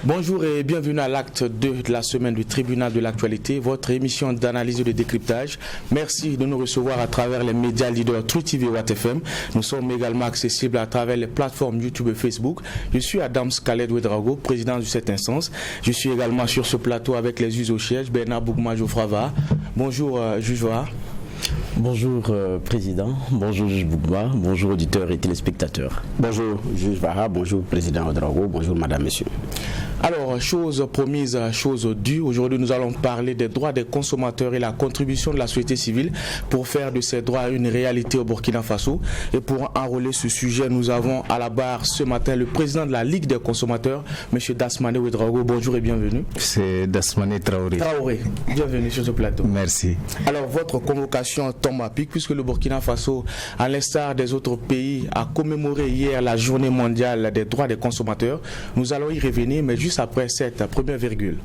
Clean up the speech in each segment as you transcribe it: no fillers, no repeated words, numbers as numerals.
Bonjour et bienvenue à l'acte 2 de la semaine du tribunal de l'actualité, votre émission d'analyse et de décryptage. Merci de nous recevoir à travers les médias leaders True TV et Watt FM. Nous sommes également accessibles à travers les plateformes YouTube et Facebook. Je suis Adams Khaled Ouedraogo, président de cette instance. Je suis également sur ce plateau avec les juges au siège, Bernard Bougma Jofrava. Bonjour juge Vara. Bonjour Président, bonjour juge Bougma, bonjour auditeurs et téléspectateurs. Bonjour juge Vara, bonjour Président Ouedraogo, bonjour Madame, Monsieur. Alors, chose promise, chose due. Aujourd'hui, nous allons parler des droits des consommateurs et la contribution de la société civile pour faire de ces droits une réalité au Burkina Faso. Et pour enrôler ce sujet, nous avons à la barre ce matin le président de la Ligue des consommateurs, M. Dasmane Ouedraogo. Bonjour et bienvenue. C'est Dasmane Traoré. Traoré, bienvenue sur ce plateau. Merci. Alors, votre convocation tombe à pic puisque le Burkina Faso, à l'instar des autres pays, a commémoré hier la journée mondiale des droits des consommateurs. Nous allons y revenir, mais juste après cette première virgule.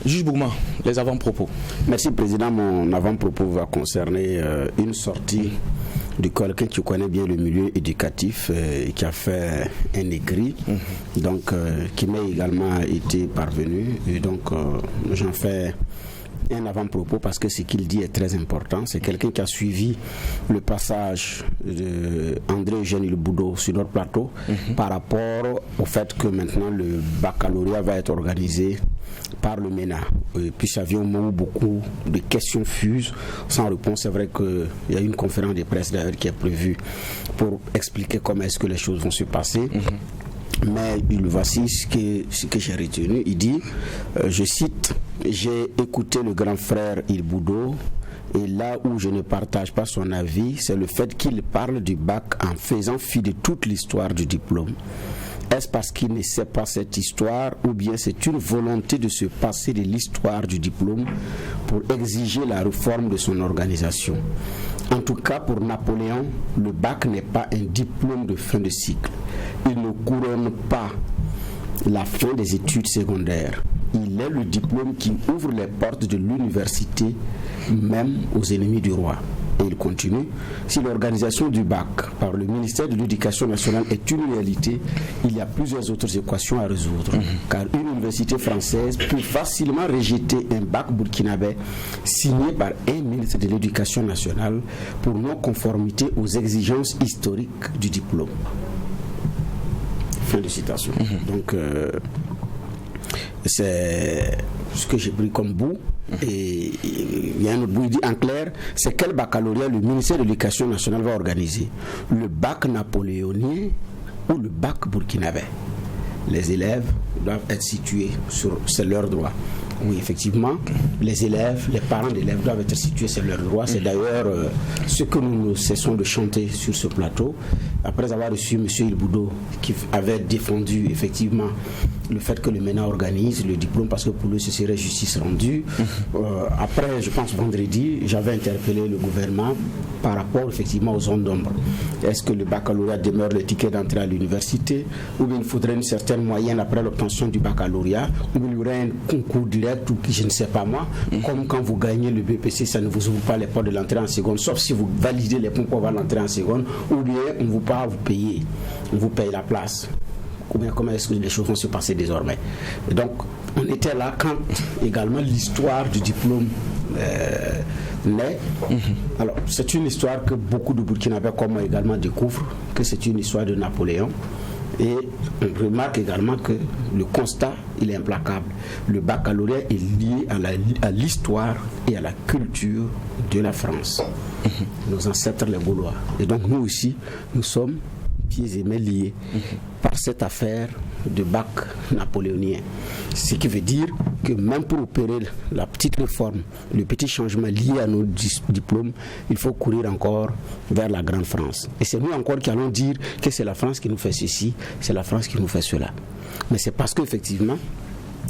Juge Bougma, les avant-propos. Merci Président, mon avant-propos va concerner une sortie de quelqu'un qui connaît bien le milieu éducatif et qui a fait un écrit, donc qui m'a également été parvenu, et donc j'en fais un avant-propos parce que ce qu'il dit est très important. C'est quelqu'un qui a suivi le passage d'André Eugène Ilboudou sur notre plateau par rapport au fait que maintenant le baccalauréat va être organisé par le MENA. Et puis ça vient au moment où beaucoup de questions fusent sans réponse. C'est vrai qu'il y a une conférence de presse d'ailleurs qui est prévue pour expliquer comment est-ce que les choses vont se passer. Mais voici ce que j'ai retenu. Il dit, je cite, « J'ai écouté le grand frère Ilboudou et là où je ne partage pas son avis, c'est le fait qu'il parle du bac en faisant fi de toute l'histoire du diplôme. Est-ce parce qu'il ne sait pas cette histoire ou bien c'est une volonté de se passer de l'histoire du diplôme pour exiger la réforme de son organisation? En tout cas, pour Napoléon, le bac n'est pas un diplôme de fin de cycle. Il ne couronne pas la fin des études secondaires. Il est le diplôme qui ouvre les portes de l'université, même aux ennemis du roi. » Et il continue, si l'organisation du bac par le ministère de l'Éducation nationale est une réalité, il y a plusieurs autres équations à résoudre. Car une université française peut facilement rejeter un bac burkinabé signé par un ministre de l'Éducation nationale pour non-conformité aux exigences historiques du diplôme. Fin de citation. Donc, c'est ce que j'ai pris comme bout. Et il y a un autre bout, il dit en clair, c'est quel baccalauréat le ministère de l'Éducation nationale va organiser? Le bac napoléonien ou le bac burkinabé? Les élèves doivent être situés sur, c'est leur droit. Oui, effectivement, les élèves, les parents d'élèves doivent être situés, c'est leur droit. C'est d'ailleurs ce que nous cessons de chanter sur ce plateau. Après avoir reçu M. Ilboudou, qui avait défendu effectivement le fait que le MENA organise le diplôme parce que pour lui ce serait justice rendue. Après, je pense vendredi, j'avais interpellé le gouvernement par rapport effectivement aux zones d'ombre. Est-ce que le baccalauréat demeure le ticket d'entrée à l'université ou bien il faudrait une certaine moyenne après l'obtention du baccalauréat ou bien il y aurait un concours direct ou qui je ne sais pas moi, comme quand vous gagnez le BPC, ça ne vous ouvre pas les portes de l'entrée en seconde, sauf si vous validez les points pour avoir l'entrée en seconde, ou bien on ne vous pas vous payer, on vous paye la place. Comment est-ce que les choses vont se passer désormais? Et donc, on était là quand également l'histoire du diplôme naît. Alors, c'est une histoire que beaucoup de Burkinabés comme moi également découvrent, que c'est une histoire de Napoléon. Et on remarque également que le constat, il est implacable. Le baccalauréat est lié à l'histoire et à la culture de la France. Nos ancêtres les Gaulois. Et donc nous aussi, nous sommes pieds et mains liés par cette affaire de bac napoléonien. Ce qui veut dire que même pour opérer la petite réforme, le petit changement lié à nos diplômes, il faut courir encore vers la grande France. Et c'est nous encore qui allons dire que c'est la France qui nous fait ceci, c'est la France qui nous fait cela. Mais c'est parce qu'effectivement,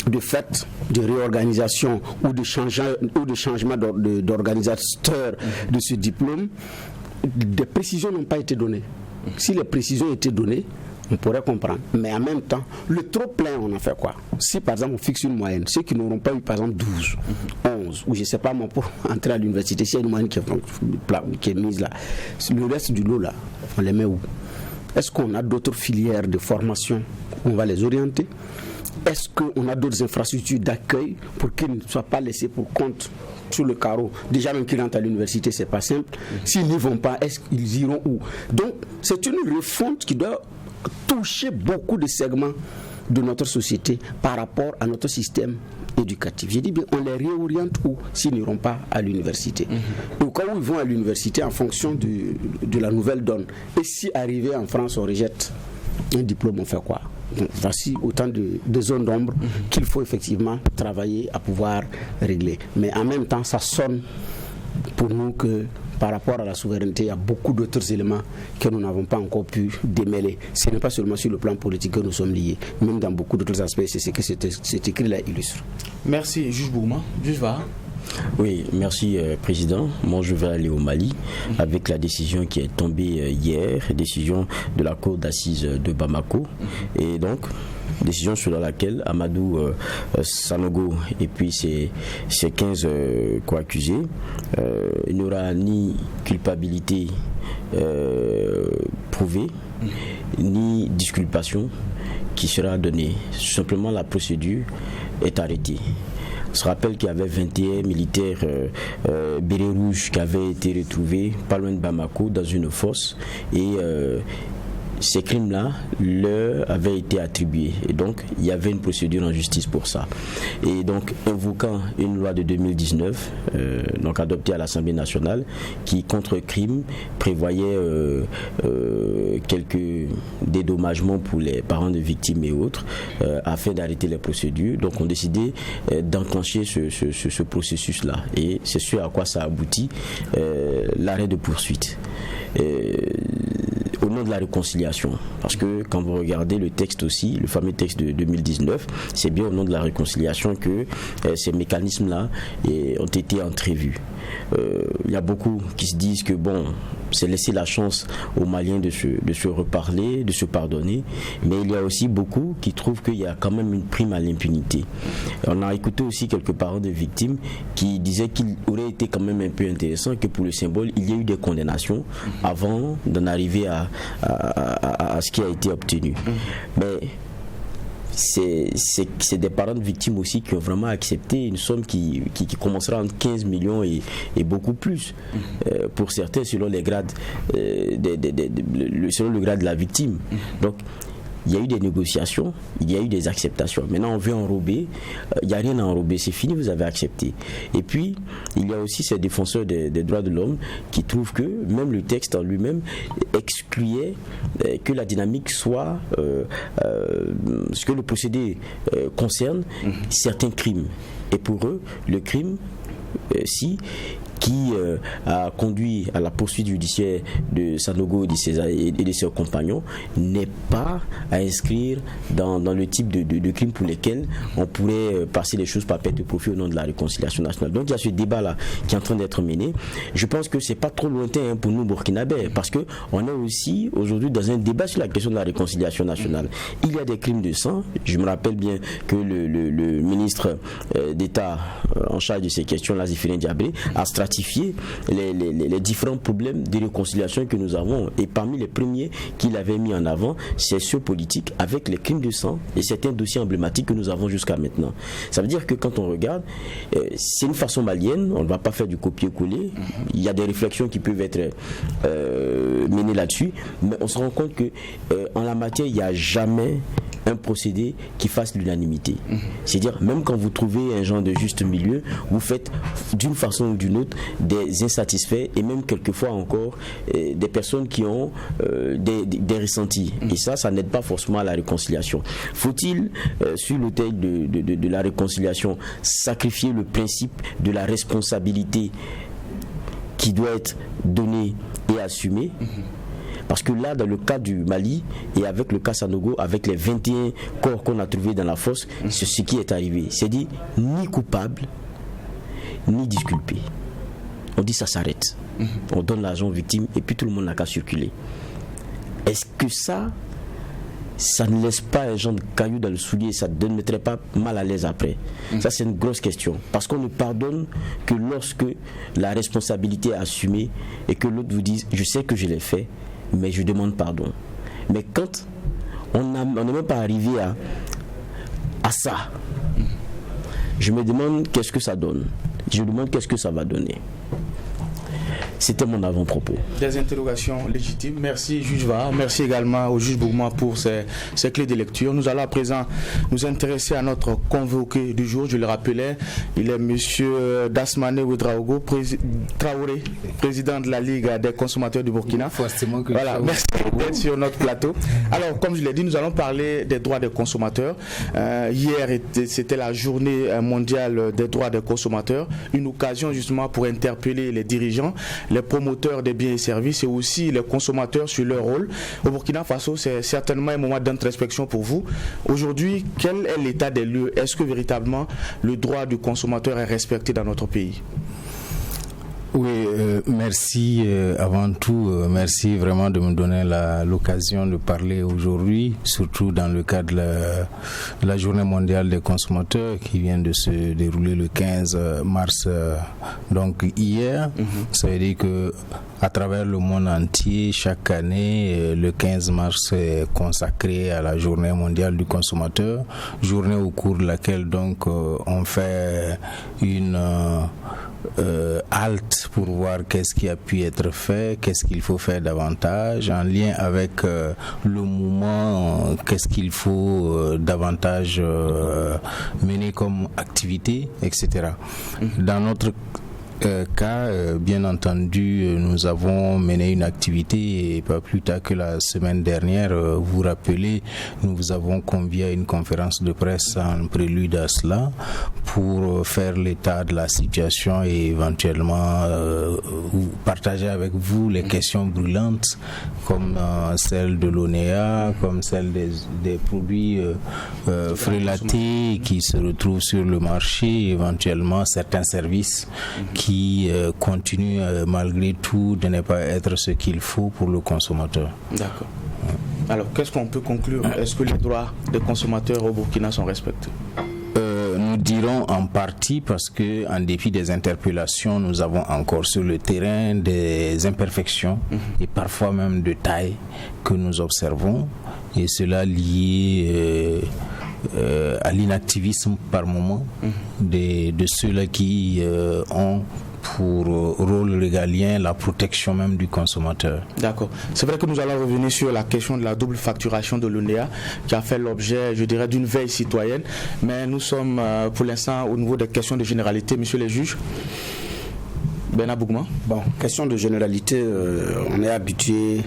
de fait de réorganisation ou de changement d'organisateur de ce diplôme, des précisions n'ont pas été données. Si les précisions étaient données, on pourrait comprendre. Mais en même temps, le trop plein, on en fait quoi? Si par exemple on fixe une moyenne, ceux qui n'auront pas eu par exemple 12, 11, 11, ou je ne sais pas, moi, pour entrer à l'université, s'il y a une moyenne qui est mise là, le reste du lot là, on les met où? Est-ce qu'on a d'autres filières de formation où on va les orienter? Est-ce qu'on a d'autres infrastructures d'accueil pour qu'ils ne soient pas laissés pour compte sur le carreau? Déjà, même qu'ils rentrent à l'université, c'est pas simple. S'ils n'y vont pas, est-ce qu'ils iront où? Donc, c'est une refonte qui doit toucher beaucoup de segments de notre société par rapport à notre système éducatif. J'ai dit bien, on les réoriente où s'ils n'iront pas à l'université. Au cas où ils vont à l'université en fonction de la nouvelle donne. Et si arrivé en France, on rejette un diplôme, on fait quoi? Donc, voici autant de zones d'ombre qu'il faut effectivement travailler à pouvoir régler. Mais en même temps, ça sonne pour nous que par rapport à la souveraineté, il y a beaucoup d'autres éléments que nous n'avons pas encore pu démêler. Ce n'est pas seulement sur le plan politique que nous sommes liés, même dans beaucoup d'autres aspects, c'est ce que cet écrit-là illustre. Merci, Juge Bourma. Juge Vara. Oui, merci Président. Moi je vais aller au Mali avec la décision qui est tombée hier, décision de la Cour d'assises de Bamako. Et donc, décision selon laquelle Amadou Sanogo et puis ses 15 co-accusés, il n'y aura ni culpabilité prouvée, ni disculpation qui sera donnée. Simplement la procédure est arrêtée. On se rappelle qu'il y avait 21 militaires bérets rouges qui avaient été retrouvés pas loin de Bamako dans une fosse et ces crimes-là leur avaient été attribués et donc il y avait une procédure en justice pour ça. Et donc invoquant une loi de 2019 donc adoptée à l'Assemblée nationale qui contre crime prévoyait quelques dédommagements pour les parents de victimes et autres afin d'arrêter les procédures. Donc on a décidé d'enclencher ce processus-là et c'est ce à quoi ça aboutit, l'arrêt de poursuite. Au nom de la réconciliation, parce que quand vous regardez le texte aussi, le fameux texte de 2019, c'est bien au nom de la réconciliation que ces mécanismes-là ont été entrevus. Il y a beaucoup qui se disent que bon, c'est laisser la chance aux Maliens de se reparler, de se pardonner, mais il y a aussi beaucoup qui trouvent qu'il y a quand même une prime à l'impunité. On a écouté aussi quelques parents de victimes qui disaient qu'il aurait été quand même un peu intéressant que pour le symbole, il y ait eu des condamnations avant d'en arriver à ce qui a été obtenu. Mais c'est des parents de victimes aussi qui ont vraiment accepté une somme qui commencera entre 15 millions et beaucoup plus pour certains selon les grades selon le grade de la victime. Donc il y a eu des négociations, il y a eu des acceptations. Maintenant, on veut enrober. Il n'y a rien à enrober, c'est fini, vous avez accepté. Et puis, il y a aussi ces défenseurs des droits de l'homme qui trouvent que même le texte en lui-même excluait que la dynamique soit ce que le procédé concerne certains crimes. Et pour eux, le crime, qui a conduit à la poursuite judiciaire de Sanogo et de ses compagnons n'est pas à inscrire dans le type de crimes pour lesquels on pourrait passer les choses par perte de profit au nom de la réconciliation nationale. Donc il y a ce débat-là qui est en train d'être mené. Je pense que c'est pas trop lointain pour nous burkinabés parce qu'on est aussi aujourd'hui dans un débat sur la question de la réconciliation nationale. Il y a des crimes de sang. Je me rappelle bien que le ministre d'État en charge de ces questions, Lazifirine Diabré, a stratifié les différents problèmes de réconciliation que nous avons. Et parmi les premiers qu'il avait mis en avant, c'est ceux politiques avec les crimes de sang et certains dossiers emblématiques que nous avons jusqu'à maintenant. Ça veut dire que quand on regarde, c'est une façon malienne, on ne va pas faire du copier-coller. Il y a des réflexions qui peuvent être menées là-dessus, mais on se rend compte que en la matière, il n'y a jamais un procédé qui fasse l'unanimité. C'est-à-dire, même quand vous trouvez un genre de juste milieu, vous faites d'une façon ou d'une autre des insatisfaits et même quelquefois encore des personnes qui ont des ressentis. Et ça n'aide pas forcément à la réconciliation. Faut-il, sur l'autel de la réconciliation, sacrifier le principe de la responsabilité qui doit être donnée et assumée? Parce que là, dans le cas du Mali et avec le cas Sanogo, avec les 21 corps qu'on a trouvés dans la fosse, c'est ce qui est arrivé. C'est-à-dire ni coupable, ni disculpé. On dit ça s'arrête. On donne l'argent aux victimes et puis tout le monde n'a qu'à circuler. Est-ce que ça, ça ne laisse pas un genre de caillou dans le soulier, ça ne mettrait pas mal à l'aise après. Ça, c'est une grosse question. Parce qu'on ne pardonne que lorsque la responsabilité est assumée et que l'autre vous dise, je sais que je l'ai fait, mais je demande pardon. Mais quand on n'est même pas arrivé à ça, je me demande qu'est-ce que ça donne. Je me demande qu'est-ce que ça va donner. C'était mon avant-propos. Des interrogations légitimes. Merci, juge Va. Merci également au juge Bougma pour ces clés de lecture. Nous allons à présent nous intéresser à notre convoqué du jour. Je le rappelais, il est monsieur Dasmane Ouedraogo, Traoré, président de la Ligue des consommateurs du Burkina. Voilà, merci d'être sur notre plateau. Alors, comme je l'ai dit, nous allons parler des droits des consommateurs. Hier, c'était la journée mondiale des droits des consommateurs. Une occasion justement pour interpeller les dirigeants, les promoteurs des biens et services et aussi les consommateurs sur leur rôle. Au Burkina Faso, c'est certainement un moment d'introspection pour vous. Aujourd'hui, quel est l'état des lieux? Est-ce que véritablement le droit du consommateur est respecté dans notre pays? Oui, merci avant tout, merci vraiment de me donner l'occasion de parler aujourd'hui, surtout dans le cadre de la Journée mondiale des consommateurs qui vient de se dérouler le 15 mars, donc hier. Ça veut dire que à travers le monde entier, chaque année, le 15 mars est consacré à la Journée mondiale du consommateur, journée au cours de laquelle donc on fait une halte pour voir qu'est-ce qui a pu être fait, qu'est-ce qu'il faut faire davantage, en lien avec le mouvement, qu'est-ce qu'il faut davantage mener comme activité, etc. Dans notre cas, bien entendu, nous avons mené une activité et pas plus tard que la semaine dernière, vous vous rappelez, nous vous avons convié à une conférence de presse en prélude à cela pour faire l'état de la situation et éventuellement partager avec vous les questions brûlantes comme celle de l'ONEA, comme celle des produits frélatés qui se retrouvent sur le marché, éventuellement certains services qui continue malgré tout de ne pas être ce qu'il faut pour le consommateur. D'accord. Alors, qu'est-ce qu'on peut conclure? Est-ce que les droits des consommateurs au Burkina sont respectés? Nous dirons en partie parce que, en dépit des interpellations, nous avons encore sur le terrain des imperfections et parfois même de taille que nous observons, et cela lié à l'inactivisme par moment de ceux-là qui ont pour rôle régalien la protection même du consommateur. D'accord. C'est vrai que nous allons revenir sur la question de la double facturation de l'ONEA qui a fait l'objet, je dirais, d'une veille citoyenne, mais nous sommes pour l'instant au niveau des questions de généralité. Monsieur les juges, Bernard Bougma. Bon, question de généralité, on est habitué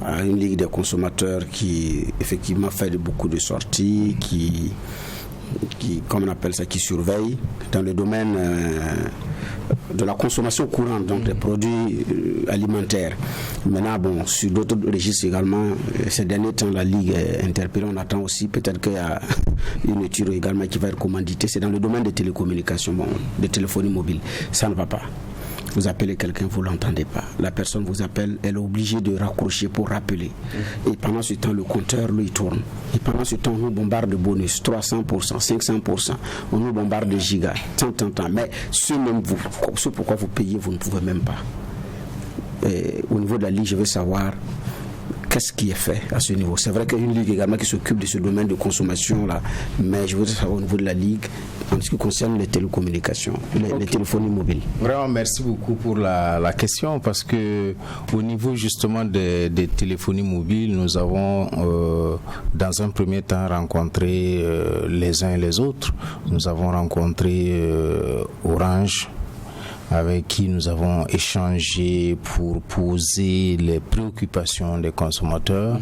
à une ligue des consommateurs qui effectivement fait beaucoup de sorties, qui comme on appelle ça, qui surveille dans le domaine de la consommation courante, donc des produits alimentaires. Maintenant, bon, sur d'autres registres également, ces derniers temps, la Ligue est interpellée. On attend aussi, peut-être qu'il y a une étude également qui va être commanditée. C'est dans le domaine des télécommunications, bon, de téléphonie mobile. Ça ne va pas. Vous appelez quelqu'un, vous ne l'entendez pas. La personne vous appelle, elle est obligée de raccrocher pour rappeler. Et pendant ce temps, le compteur, lui, tourne. Et pendant ce temps, on nous bombarde de bonus, 300%, 500%. On nous bombarde de gigas, tant. Mais ce pourquoi vous payez, vous ne pouvez même pas. Et au niveau de la Ligue, je veux savoir qu'est-ce qui est fait à ce niveau. C'est vrai qu'il y a une Ligue également qui s'occupe de ce domaine de consommation là, mais je veux savoir au niveau de la Ligue en ce qui concerne les télécommunications, les téléphonies mobiles. Vraiment, merci beaucoup pour la question, parce que au niveau justement des téléphonies mobiles, nous avons dans un premier temps rencontré les uns et les autres. Nous avons rencontré Orange, avec qui nous avons échangé pour poser les préoccupations des consommateurs.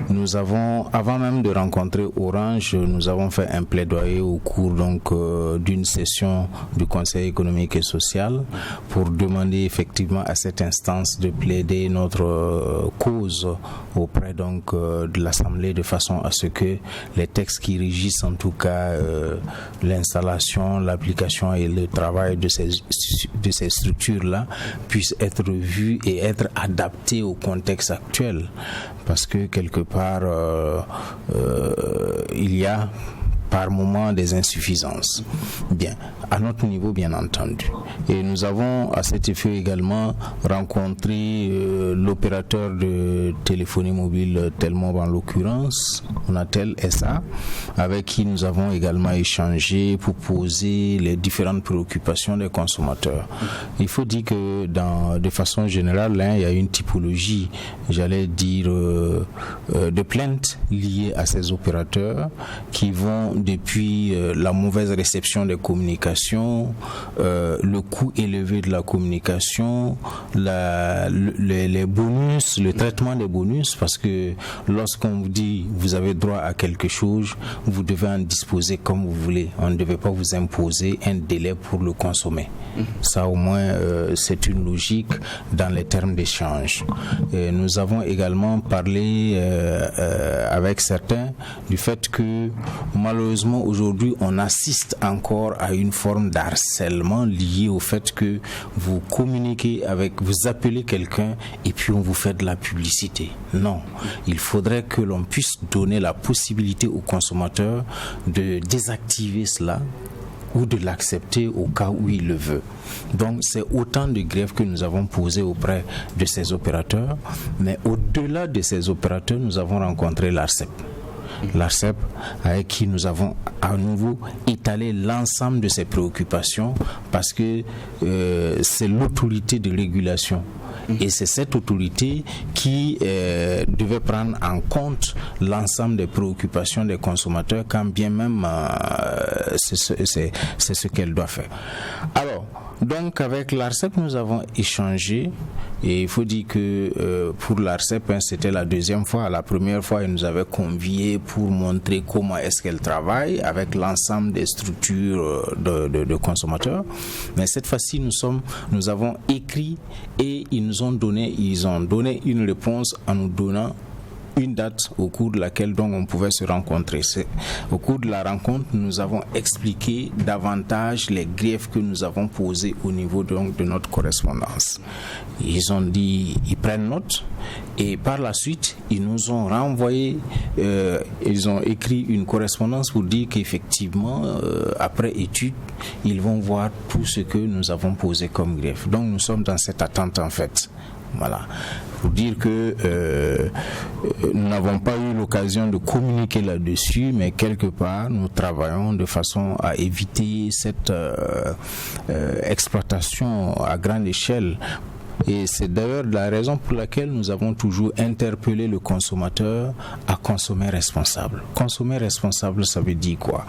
Nous avons, avant même de rencontrer Orange, nous avons fait un plaidoyer au cours donc d'une session du Conseil économique et social pour demander effectivement à cette instance de plaider notre cause auprès donc de l'Assemblée, de façon à ce que les textes qui régissent en tout cas l'installation, l'application et le travail de de ces structures-là puissent être revues et être adaptées au contexte actuel. Parce que quelque part, il y a par moment des insuffisances. Bien, à notre niveau bien entendu. Et nous avons à cet effet également rencontré l'opérateur de téléphonie mobile Telmob en l'occurrence, on appelle SA, avec qui nous avons également échangé pour poser les différentes préoccupations des consommateurs. Il faut dire que de façon générale, il y a une typologie, j'allais dire, de plaintes liées à ces opérateurs qui vont depuis la mauvaise réception des communications, le coût élevé de la communication, les bonus, le traitement des bonus, parce que lorsqu'on vous dit vous avez droit à quelque chose, vous devez en disposer comme vous voulez. On ne devait pas vous imposer un délai pour le consommer. Ça au moins c'est une logique dans les termes d'échange. Nous avons également parlé avec certains du fait que malheureusement aujourd'hui on assiste encore à une forme d'harcèlement lié au fait que vous communiquez vous appelez quelqu'un et puis on vous fait de la publicité. Non, il faudrait que l'on puisse donner la possibilité au consommateur de désactiver cela ou de l'accepter au cas où il le veut. Donc c'est autant de griefs que nous avons posés auprès de ces opérateurs, mais au-delà de ces opérateurs, nous avons rencontré l'ARCEP. L'ARCEP avec qui nous avons à nouveau étalé l'ensemble de ces préoccupations parce que c'est l'autorité de régulation. Et c'est cette autorité qui devait prendre en compte l'ensemble des préoccupations des consommateurs, quand bien même c'est ce qu'elle doit faire. Alors, donc avec l'ARCEP, nous avons échangé et il faut dire que pour l'ARCEP, c'était la deuxième fois. La première fois, elle nous avait conviés pour montrer comment est-ce qu'elle travaille avec l'ensemble des structures de consommateurs. Mais cette fois-ci, nous avons écrit et ils ont donné une réponse en nous donnant une date au cours de laquelle donc on pouvait se rencontrer. Au cours de la rencontre, nous avons expliqué davantage les griefs que nous avons posés au niveau donc de notre correspondance. Ils ont dit, ils prennent note et par la suite, ils nous ont renvoyé, ils ont écrit une correspondance pour dire qu'effectivement, après étude, ils vont voir tout ce que nous avons posé comme grief. Donc nous sommes dans cette attente en fait. Voilà. Pour dire que nous n'avons pas eu l'occasion de communiquer là-dessus, mais quelque part nous travaillons de façon à éviter cette exploitation à grande échelle. Et c'est d'ailleurs la raison pour laquelle nous avons toujours interpellé le consommateur à consommer responsable. Consommer responsable, ça veut dire quoi?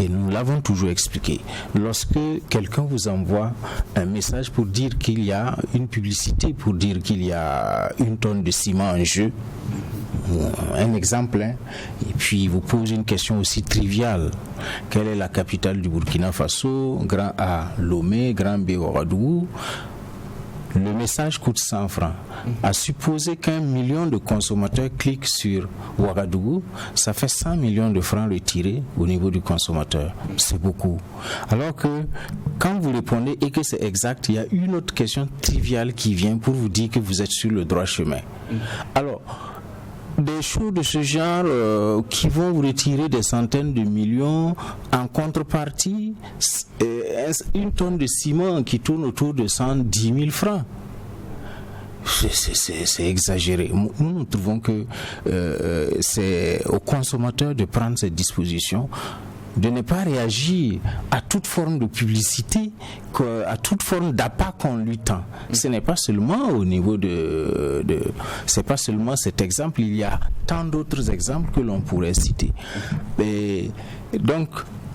Et nous l'avons toujours expliqué. Lorsque quelqu'un vous envoie un message pour dire qu'il y a une publicité, pour dire qu'il y a 1 tonne de ciment en jeu, un exemple, et puis il vous pose une question aussi triviale. Quelle est la capitale du Burkina Faso? Grand A, Lomé, grand B, Ouagadougou. Le message coûte 100 francs. À supposer qu'1 million de consommateurs cliquent sur Ouagadougou, ça fait 100 millions de francs retirés au niveau du consommateur. C'est beaucoup. Alors que quand vous répondez et que c'est exact, il y a une autre question triviale qui vient pour vous dire que vous êtes sur le droit chemin. Alors, des choses de ce genre qui vont vous retirer des centaines de millions en contrepartie, 1 tonne de ciment qui tourne autour de 110 000 francs. C'est exagéré. Nous trouvons que c'est au consommateur de prendre cette disposition, de ne pas réagir à toute forme de publicité, à toute forme d'appât qu'on lui tend. Ce n'est pas seulement au niveau c'est pas seulement cet exemple, il y a tant d'autres exemples que l'on pourrait citer. Et donc,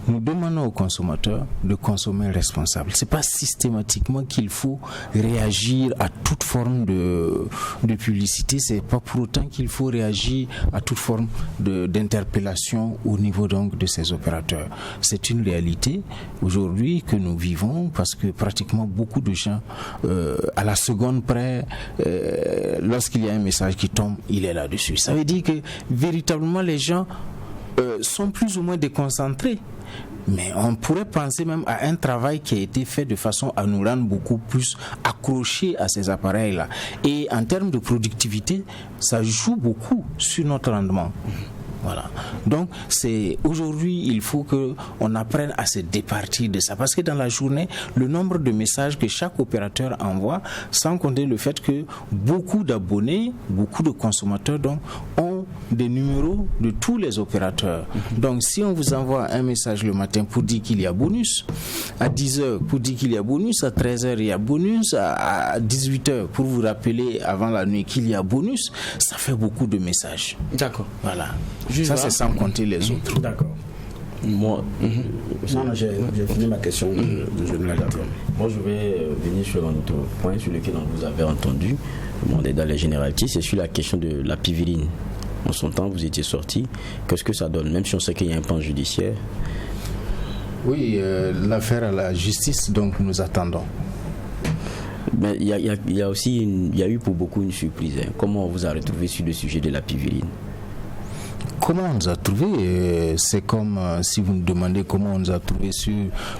nous demandons aux consommateurs de consommer responsable. C'est pas systématiquement qu'il faut réagir à toute forme de publicité. C'est pas pour autant qu'il faut réagir à toute forme d'interpellation au niveau donc de ces opérateurs. C'est une réalité aujourd'hui que nous vivons parce que pratiquement beaucoup de gens, à la seconde près, lorsqu'il y a un message qui tombe, il est là-dessus. Ça veut dire que véritablement les gens sont plus ou moins déconcentrés. Mais on pourrait penser même à un travail qui a été fait de façon à nous rendre beaucoup plus accrochés à ces appareils-là. Et en termes de productivité, ça joue beaucoup sur notre rendement. Voilà. Donc, aujourd'hui, il faut qu'on apprenne à se départir de ça. Parce que dans la journée, le nombre de messages que chaque opérateur envoie, sans compter le fait que beaucoup d'abonnés, beaucoup de consommateurs donc, ont des numéros de tous les opérateurs. Donc, si on vous envoie un message le matin pour dire qu'il y a bonus, à 10h pour dire qu'il y a bonus, à 13h il y a bonus, à 18h pour vous rappeler avant la nuit qu'il y a bonus, ça fait beaucoup de messages. D'accord. Voilà. Ça, c'est sans compter les autres. D'accord. Moi, j'ai fini ma question. Moi, je vais venir sur un autre point sur lequel on vous avait entendu. On est dans les généralités, c'est sur la question de la piviline. En son temps, vous étiez sorti. Qu'est-ce que ça donne? Même si on sait qu'il y a un plan judiciaire. Oui, l'affaire à la justice, donc nous attendons. Mais il y a aussi il y a eu pour beaucoup une surprise. Comment on vous a retrouvé sur le sujet de la piviline? Comment on nous a trouvé? C'est comme si vous nous demandez comment on nous a trouvé sur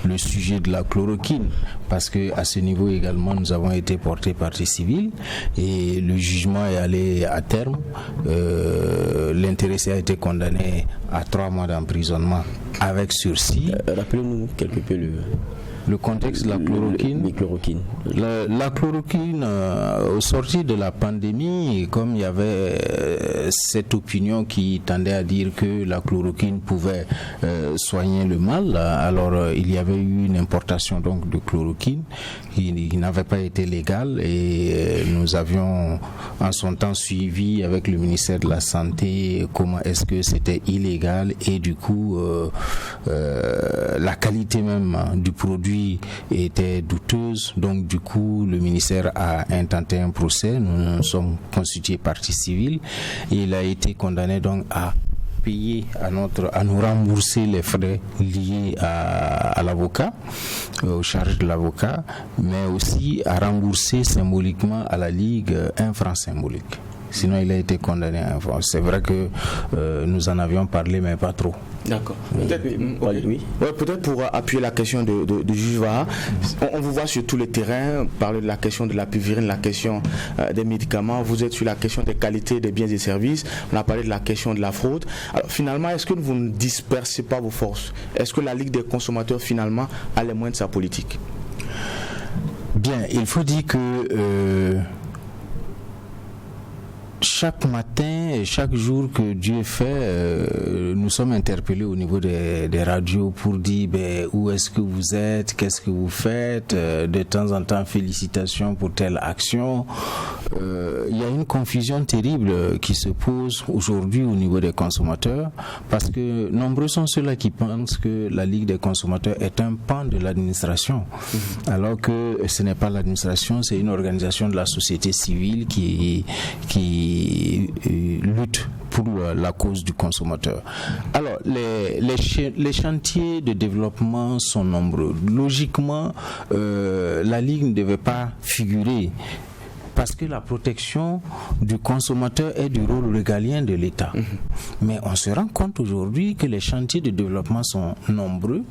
le sujet de la chloroquine, parce que à ce niveau également nous avons été portés partie civile et le jugement est allé à terme. L'intéressé a été condamné à 3 mois d'emprisonnement avec sursis. Rappelez-nous quelque peu le contexte de la chloroquine. La chloroquine, au sortir de la pandémie, comme il y avait cette opinion qui tendait à dire que la chloroquine pouvait soigner le mal, alors il y avait eu une importation donc de chloroquine qui n'avait pas été légale et nous avions en son temps suivi avec le ministère de la Santé comment est-ce que c'était illégal et du coup la qualité même du produit était douteuse, donc du coup le ministère a intenté un procès, nous sommes constitués partie civile et il a été condamné donc à payer à nous rembourser les frais liés à l'avocat, aux charges de l'avocat, mais aussi à rembourser symboliquement à la Ligue 1 franc symbolique. Sinon, il a été condamné à un franc. C'est vrai que nous en avions parlé, mais pas trop. D'accord. Peut-être pour appuyer la question de juge Vaha, on vous voit sur tous les terrains, parler de la question de la pivirine, la question des médicaments, vous êtes sur la question des qualités des biens et services, on a parlé de la question de la fraude. Alors finalement, est-ce que vous ne dispersez pas vos forces? Est-ce que la Ligue des consommateurs finalement a les moyens de sa politique? Bien, il faut dire que chaque matin et chaque jour que Dieu fait, nous sommes interpellés au niveau des radios pour dire où est-ce que vous êtes, qu'est-ce que vous faites, de temps en temps félicitations pour telle action. Il y a une confusion terrible qui se pose aujourd'hui au niveau des consommateurs parce que nombreux sont ceux-là qui pensent que la Ligue des consommateurs est un pan de l'administration alors que ce n'est pas l'administration, c'est une organisation de la société civile qui lutte pour la cause du consommateur. Alors, les chantiers de développement sont nombreux. Logiquement, la Ligue ne devait pas figurer parce que la protection du consommateur est du rôle régalien de l'État. Mais on se rend compte aujourd'hui que les chantiers de développement sont nombreux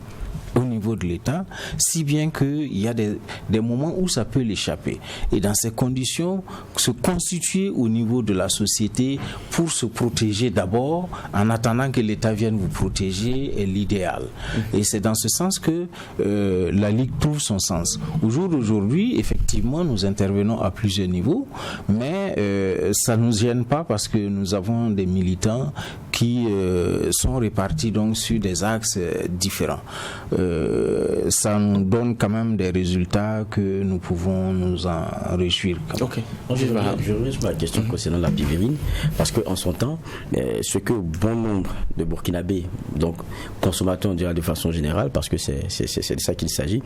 au niveau de l'État, si bien qu'il y a des moments où ça peut l'échapper. Et dans ces conditions, se constituer au niveau de la société pour se protéger d'abord, en attendant que l'État vienne vous protéger, est l'idéal. Et c'est dans ce sens que la Ligue trouve son sens. Au jour d'aujourd'hui, effectivement, nous intervenons à plusieurs niveaux, mais ça ne nous gêne pas parce que nous avons des militants qui sont répartis donc sur des axes différents. Ça nous donne quand même des résultats que nous pouvons nous en réjouir. Ok. Je reviens sur la question concernant la pivirine, parce qu'en son temps, ce que bon nombre de Burkinabés, donc consommateurs de façon générale, parce que c'est de ça qu'il s'agit,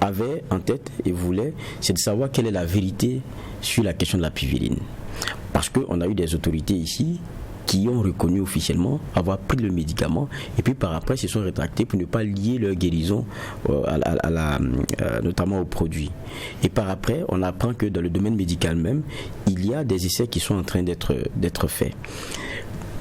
avaient en tête et voulaient, c'est de savoir quelle est la vérité sur la question de la pivirine. Parce qu'on a eu des autorités ici qui ont reconnu officiellement avoir pris le médicament et puis par après se sont rétractés pour ne pas lier leur guérison notamment au produit. Et par après, on apprend que dans le domaine médical même, il y a des essais qui sont en train d'être faits.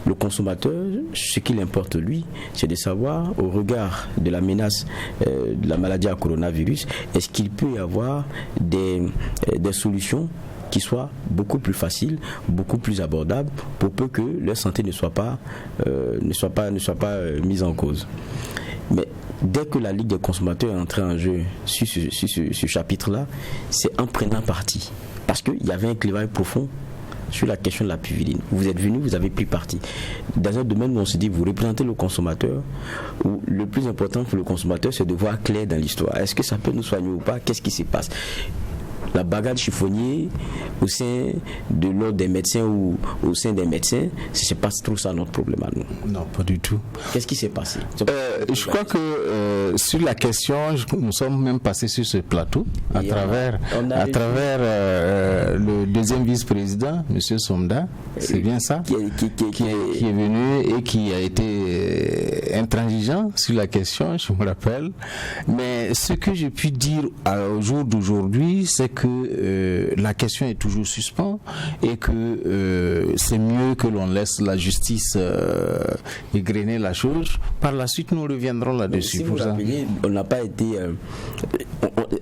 le consommateur, ce qu'il importe lui, c'est de savoir, au regard de la menace de la maladie à coronavirus, est-ce qu'il peut y avoir des solutions qui soient beaucoup plus faciles, beaucoup plus abordables, pour peu que leur santé ne soit pas mise en cause. Mais dès que la Ligue des consommateurs est entrée en jeu sur ce chapitre-là, c'est en prenant parti. Parce qu'il y avait un clivage profond sur la question de la piviline. Vous êtes venu, vous avez pris parti. Dans un domaine où on se dit, vous représentez le consommateur, où le plus important pour le consommateur, c'est de voir clair dans l'histoire. Est-ce que ça peut nous soigner ou pas? Qu'est-ce qui se passe? La bagarre de chiffonnier au sein de l'ordre des médecins ou au sein des médecins, c'est pas trop ça notre problème à nous. Non, pas du tout. Qu'est-ce qui s'est passé? Je crois que sur la question, nous sommes même passés sur ce plateau à travers le deuxième vice-président, M. Somda, c'est bien ça, qui est venu et qui a été intransigeant sur la question, je me rappelle. Mais ce que j'ai pu dire au jour d'aujourd'hui, c'est que la question est toujours suspens et que c'est mieux que l'on laisse la justice égrener la chose. Par la suite, nous reviendrons là-dessus. Si vous rappelez, on n'a pas été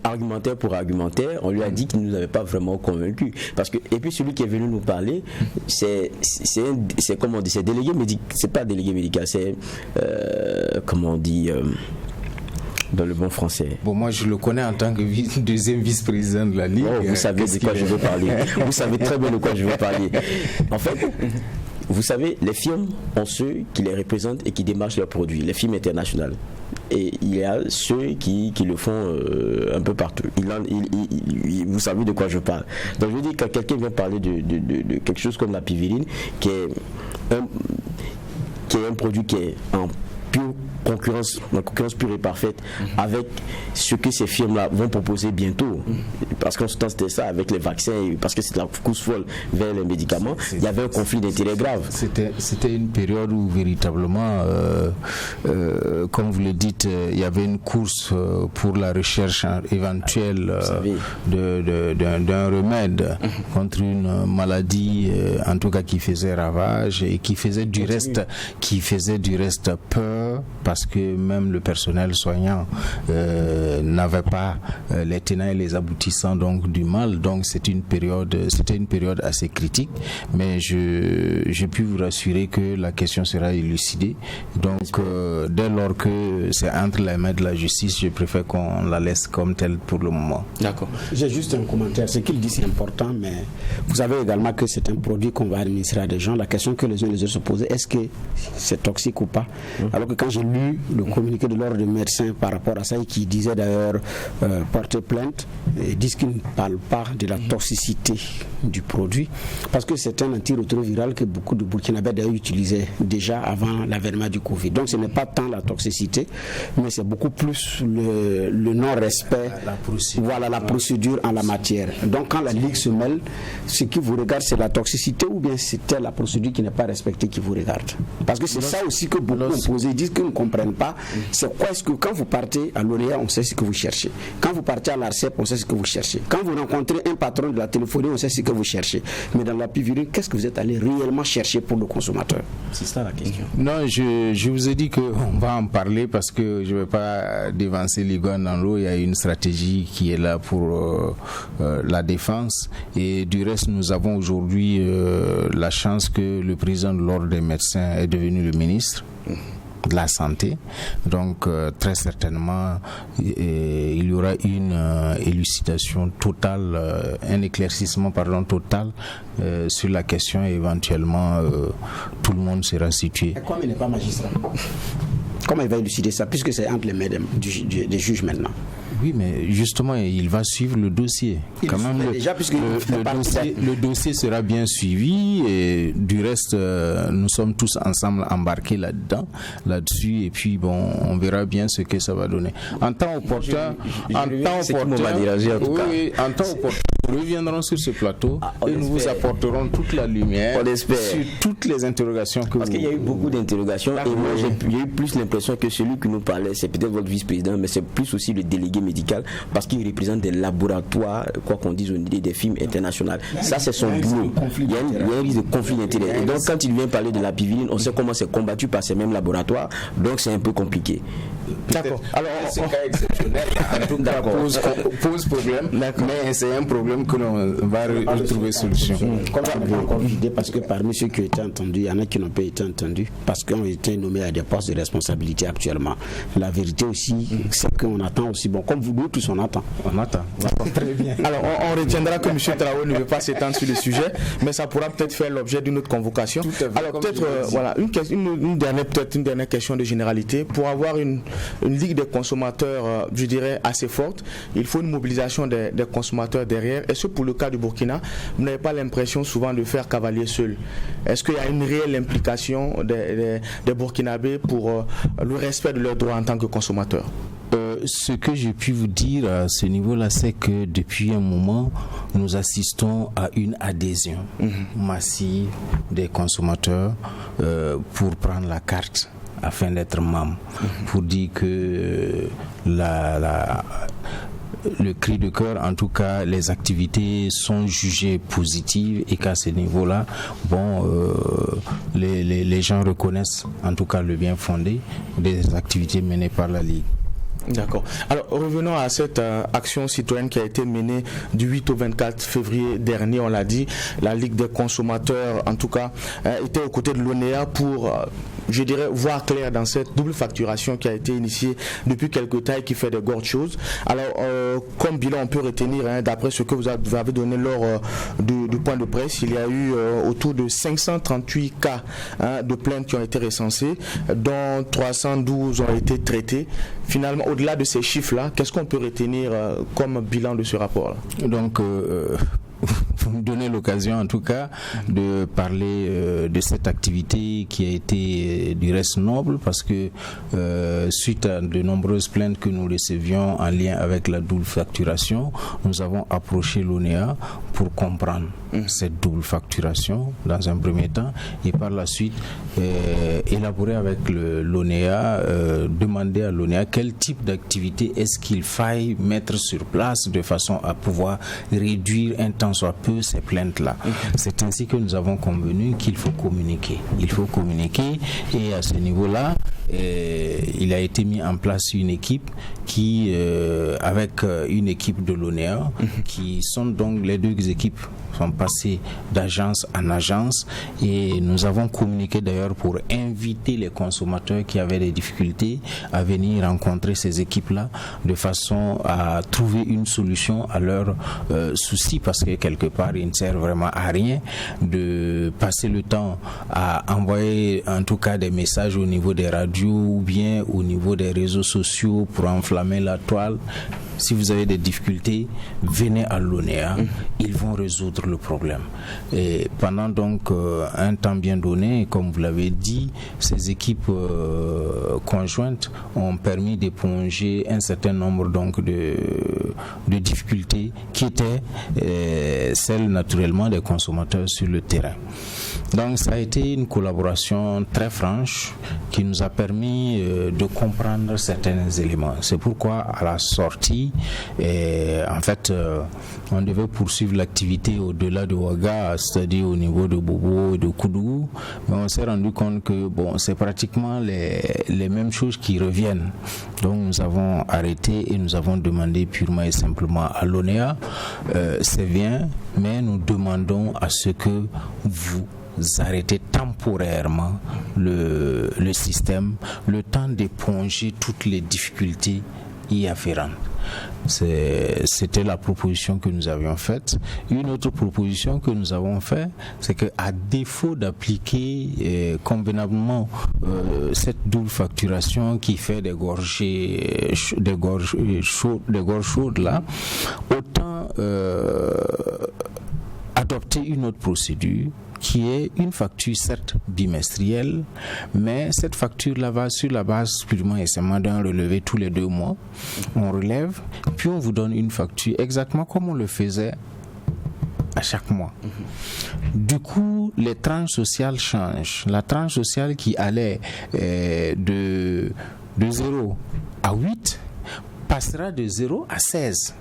argumentaire pour argumentaire. On lui a dit qu'il ne nous avait pas vraiment convaincu. Parce que, et puis celui qui est venu nous parler, c'est comment on dit, c'est délégué médical. C'est pas délégué médical, c'est comment on dit. Dans le bon français. Bon, moi je le connais en tant que deuxième vice-président de la Ligue. Oh, vous savez de quoi je veux parler. Vous savez très bien de quoi je veux parler. En fait, vous savez, les firmes ont ceux qui les représentent et qui démarchent leurs produits, les firmes internationales. Et il y a ceux qui le font un peu partout. Vous savez de quoi je parle. Donc je veux dire, quand quelqu'un vient parler de quelque chose comme la piviline, qui est un produit qui est en concurrence pure et parfaite avec ce que ces firmes-là vont proposer bientôt. Parce qu'en ce temps, c'était ça avec les vaccins, parce que c'est la course folle vers les médicaments. Il y avait un conflit d'intérêts grave. C'était une période où véritablement, comme vous le dites, il y avait une course pour la recherche éventuelle d'un remède contre une maladie, en tout cas qui faisait ravage et qui faisait du reste peur, parce que même le personnel soignant n'avait pas les tenants et les aboutissants donc du mal. Donc c'était une période assez critique, mais je puis vous rassurer que la question sera élucidée. Donc dès lors que c'est entre les mains de la justice, je préfère qu'on la laisse comme telle pour le moment. D'accord. J'ai juste un commentaire. Ce qu'il dit c'est important, mais vous savez également que c'est un produit qu'on va administrer à des gens. La question que les uns et les autres se posaient, est-ce que c'est toxique ou pas? Alors que quand j'ai lu le communiqué de l'ordre des médecins par rapport à ça, et qui disait d'ailleurs porter plainte, et disent qu'ils ne parlent pas de la toxicité du produit, parce que c'est un antirétroviral que beaucoup de Burkinabés d'ailleurs utilisaient déjà avant l'avènement du Covid. Donc ce n'est pas tant la toxicité, mais c'est beaucoup plus le non-respect, la procédure en la matière. Donc quand la Ligue se mêle, ce qui vous regarde, c'est la toxicité ou bien c'était la procédure qui n'est pas respectée qui vous regarde? Parce que c'est ça aussi que beaucoup ont posé, ils disent qu'ils ne comprennent pas. C'est quoi est-ce que quand vous partez à l'OREA, on sait ce que vous cherchez. Quand vous partez à l'ARCEP, on sait ce que vous cherchez. Quand vous rencontrez un patron de la téléphonie, on sait ce que vous cherchez. Mais dans la piviline, qu'est-ce que vous êtes allé réellement chercher pour le consommateur? C'est ça la question. Non, je vous ai dit qu'on va en parler parce que je ne vais pas dévancer l'iguane dans l'eau. Il y a une stratégie qui est là pour la défense. Et du reste, nous avons aujourd'hui la chance que le président de l'Ordre des médecins est devenu le ministre de la santé. Donc très certainement il y aura une élucidation totale, un éclaircissement total sur la question, et éventuellement tout le monde sera situé. Comme il n'est pas magistrat, comment il va élucider ça, puisque c'est entre les mains des juges maintenant? Oui, mais justement, il va suivre le dossier. Quand même, le dossier sera bien suivi, et du reste, nous sommes tous ensemble embarqués là-dessus, et puis bon, on verra bien ce que ça va donner. En temps opportun, nous reviendrons sur ce plateau et nous vous apporterons toute la lumière sur toutes les interrogations que Parce qu'il y a eu beaucoup d'interrogations, et moi j'ai eu plus l'impression que celui qui nous parlait, c'est peut-être votre vice-président, mais c'est plus aussi le délégué médicale, parce qu'ils représentent des laboratoires, quoi qu'on dise, des firmes internationales. Ça, c'est son boulot. Il y a un risque de conflit d'intérêts. Et donc, quand il vient parler de la piviline, on sait comment c'est combattu par ces mêmes laboratoires, donc c'est un peu compliqué. D'accord. Alors, ce cas exceptionnel, en tout cas, pose problème, mais c'est un problème que l'on va retrouver solution. Parce que parmi ceux qui ont été entendus, il y en a qui n'ont pas été entendus parce qu'on a été nommés à des postes de responsabilité actuellement. La vérité aussi, c'est qu'on attend aussi, bon, comme vous tous, on attend. On attend. Très bien. Alors, on retiendra que M. Traoré ne veut pas s'étendre sur le sujet, mais ça pourra peut-être faire l'objet d'une autre convocation. Alors, peut-être, voilà, une dernière question de généralité. Pour avoir une ligue des consommateurs, je dirais, assez forte, il faut une mobilisation des consommateurs derrière. Est-ce que pour le cas du Burkina, vous n'avez pas l'impression souvent de faire cavalier seul? Est-ce qu'il y a une réelle implication des Burkinabés pour le respect de leurs droits en tant que consommateurs? Ce que j'ai pu vous dire à ce niveau-là, c'est que depuis un moment, nous assistons à une adhésion massive des consommateurs pour prendre la carte afin d'être membre, pour dire que le cri de cœur, en tout cas, les activités sont jugées positives et qu'à ce niveau-là, les gens reconnaissent en tout cas le bien fondé des activités menées par la Ligue. D'accord. Alors revenons à cette action citoyenne qui a été menée du 8 au 24 février dernier, on l'a dit. La Ligue des consommateurs, en tout cas, était aux côtés de l'ONEA pour, je dirais, voir clair dans cette double facturation qui a été initiée depuis quelque temps et qui fait de gorges choses. Alors, comme bilan, on peut retenir, d'après ce que vous avez donné lors du point de presse, il y a eu autour de 538 cas de plaintes qui ont été recensés, dont 312 ont été traités. Finalement, au-delà de ces chiffres-là, qu'est-ce qu'on peut retenir comme bilan de ce rapport-là? Donc, vous me donnez l'occasion en tout cas de parler de cette activité qui a été du reste noble, parce que suite à de nombreuses plaintes que nous recevions en lien avec la double facturation, nous avons approché l'ONEA pour comprendre cette double facturation dans un premier temps et par la suite élaborer avec l'ONEA, demander à l'ONEA quel type d'activité est-ce qu'il faille mettre sur place de façon à pouvoir réduire un temps soit peu ces plaintes-là. C'est ainsi que nous avons convenu qu'il faut communiquer. Il faut communiquer et à ce niveau-là, il a été mis en place une équipe qui, avec une équipe de l'ONEA, qui sont donc les deux équipes sont passées d'agence en agence et nous avons communiqué d'ailleurs pour inviter les consommateurs qui avaient des difficultés à venir rencontrer ces équipes-là de façon à trouver une solution à leurs soucis, parce que quelque part il ne sert vraiment à rien de passer le temps à envoyer en tout cas des messages au niveau des radios ou bien au niveau des réseaux sociaux pour enflammer la toile. Si vous avez des difficultés, venez à l'ONEA, ils vont résoudre le problème. Et pendant donc un temps bien donné, comme vous l'avez dit, ces équipes conjointes ont permis d'éponger un certain nombre donc de difficultés qui étaient celles naturellement des consommateurs sur le terrain. Donc ça a été une collaboration très franche qui nous a permis de comprendre certains éléments. C'est pourquoi à la sortie, en fait, on devait poursuivre l'activité au-delà de Ouaga, c'est-à-dire au niveau de Bobo et de Koudou, mais on s'est rendu compte que c'est pratiquement les mêmes choses qui reviennent. Donc nous avons arrêté et nous avons demandé purement et simplement à l'ONEA, c'est bien, mais nous demandons à ce que vous arrêtez temporairement le système, le temps d'éponger toutes les difficultés y afférentes. C'était la proposition que nous avions faite. Une autre proposition que nous avons faite, c'est qu'à défaut d'appliquer convenablement cette double facturation qui fait des gorges chaudes là, autant adopter une autre procédure qui est une facture certes bimestrielle, mais cette facture-là va sur la base purement et simplement d'un relevé tous les 2 mois. On relève, puis on vous donne une facture exactement comme on le faisait à chaque mois. Du coup, les tranches sociales changent. La tranche sociale qui allait de 0 à 8 passera de 0 à 16.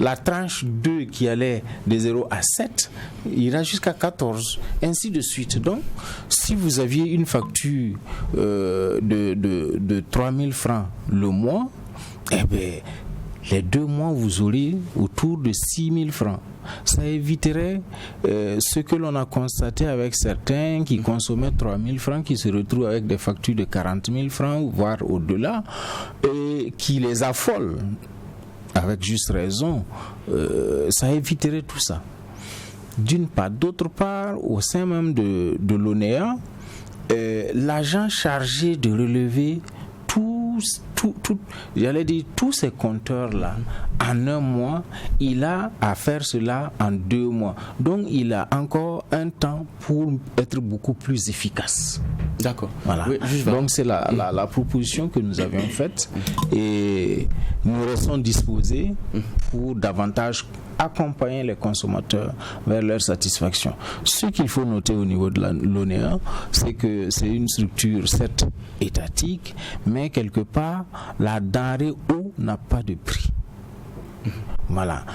La tranche 2 qui allait de 0 à 7 ira jusqu'à 14, ainsi de suite. Donc, si vous aviez une facture de 3 000 francs le mois, eh bien, les 2 mois, vous aurez autour de 6 000 francs. Ça éviterait ce que l'on a constaté avec certains qui consommaient 3 000 francs, qui se retrouvent avec des factures de 40 000 francs, voire au-delà, et qui les affolent. Avec juste raison, ça éviterait tout ça. D'une part. D'autre part, au sein même de l'ONEA, l'agent chargé de relever tous ces compteurs-là en un mois, il a à faire cela en 2 mois. Donc, il a encore un temps pour être beaucoup plus efficace. D'accord. Voilà. Oui, donc, c'est la proposition que nous avions faite et nous restons disposés pour davantage accompagner les consommateurs vers leur satisfaction. Ce qu'il faut noter au niveau de l'ONEA, c'est que c'est une structure certes étatique, mais quelque part, la denrée eau n'a pas de prix. Voilà.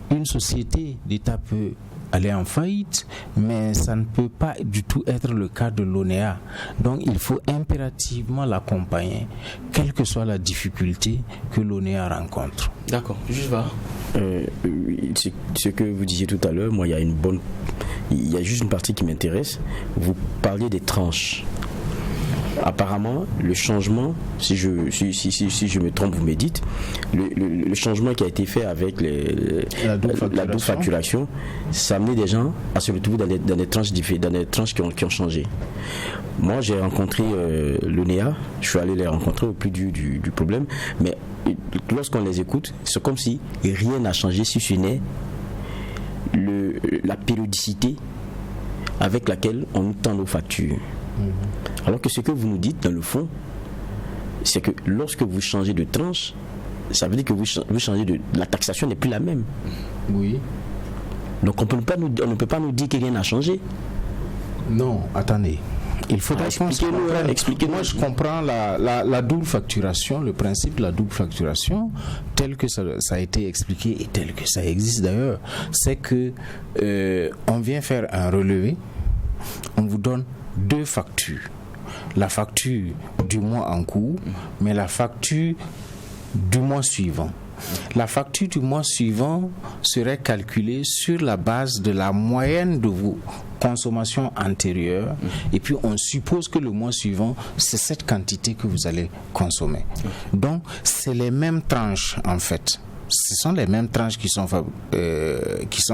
Une société d'État peut aller en faillite, mais ça ne peut pas du tout être le cas de l'ONEA. Donc il faut impérativement l'accompagner, quelle que soit la difficulté que l'ONEA rencontre. D'accord, juste va. Ce que vous disiez tout à l'heure, moi il y a juste une partie qui m'intéresse. Vous parliez des tranches. Apparemment, le changement, si je me trompe, vous me dites, le changement qui a été fait avec la double facturation, ça a amené des gens à se retrouver dans des tranches qui ont changé. Moi, j'ai rencontré l'ONEA, je suis allé les rencontrer au plus du problème, mais lorsqu'on les écoute, c'est comme si rien n'a changé, si ce n'est la périodicité avec laquelle on nous tend nos factures. Alors que ce que vous nous dites dans le fond, c'est que lorsque vous changez de tranche, ça veut dire que vous changez la taxation n'est plus la même. Oui. Donc on ne peut pas nous dire que rien n'a changé. Non, attendez. Il faudra expliquez-nous. Moi, je comprends la double facturation, le principe de la double facturation, tel que ça a été expliqué et tel que ça existe d'ailleurs. C'est que on vient faire un relevé, on vous donne 2 factures. La facture du mois en cours, mais la facture du mois suivant. La facture du mois suivant serait calculée sur la base de la moyenne de vos consommations antérieures et puis on suppose que le mois suivant, c'est cette quantité que vous allez consommer. Donc, c'est les mêmes tranches en fait. Ce sont les mêmes tranches qui sont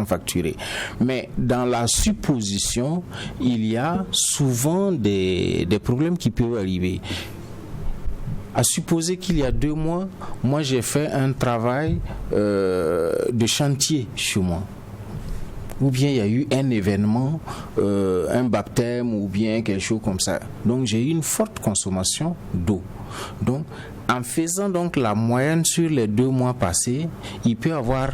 facturées. Mais dans la supposition, il y a souvent des problèmes qui peuvent arriver. À supposer qu'il y a 2 mois, moi j'ai fait un travail de chantier chez moi. Ou bien il y a eu un événement, un baptême ou bien quelque chose comme ça. Donc j'ai eu une forte consommation d'eau. Donc en faisant donc la moyenne sur les 2 mois passés, il peut y avoir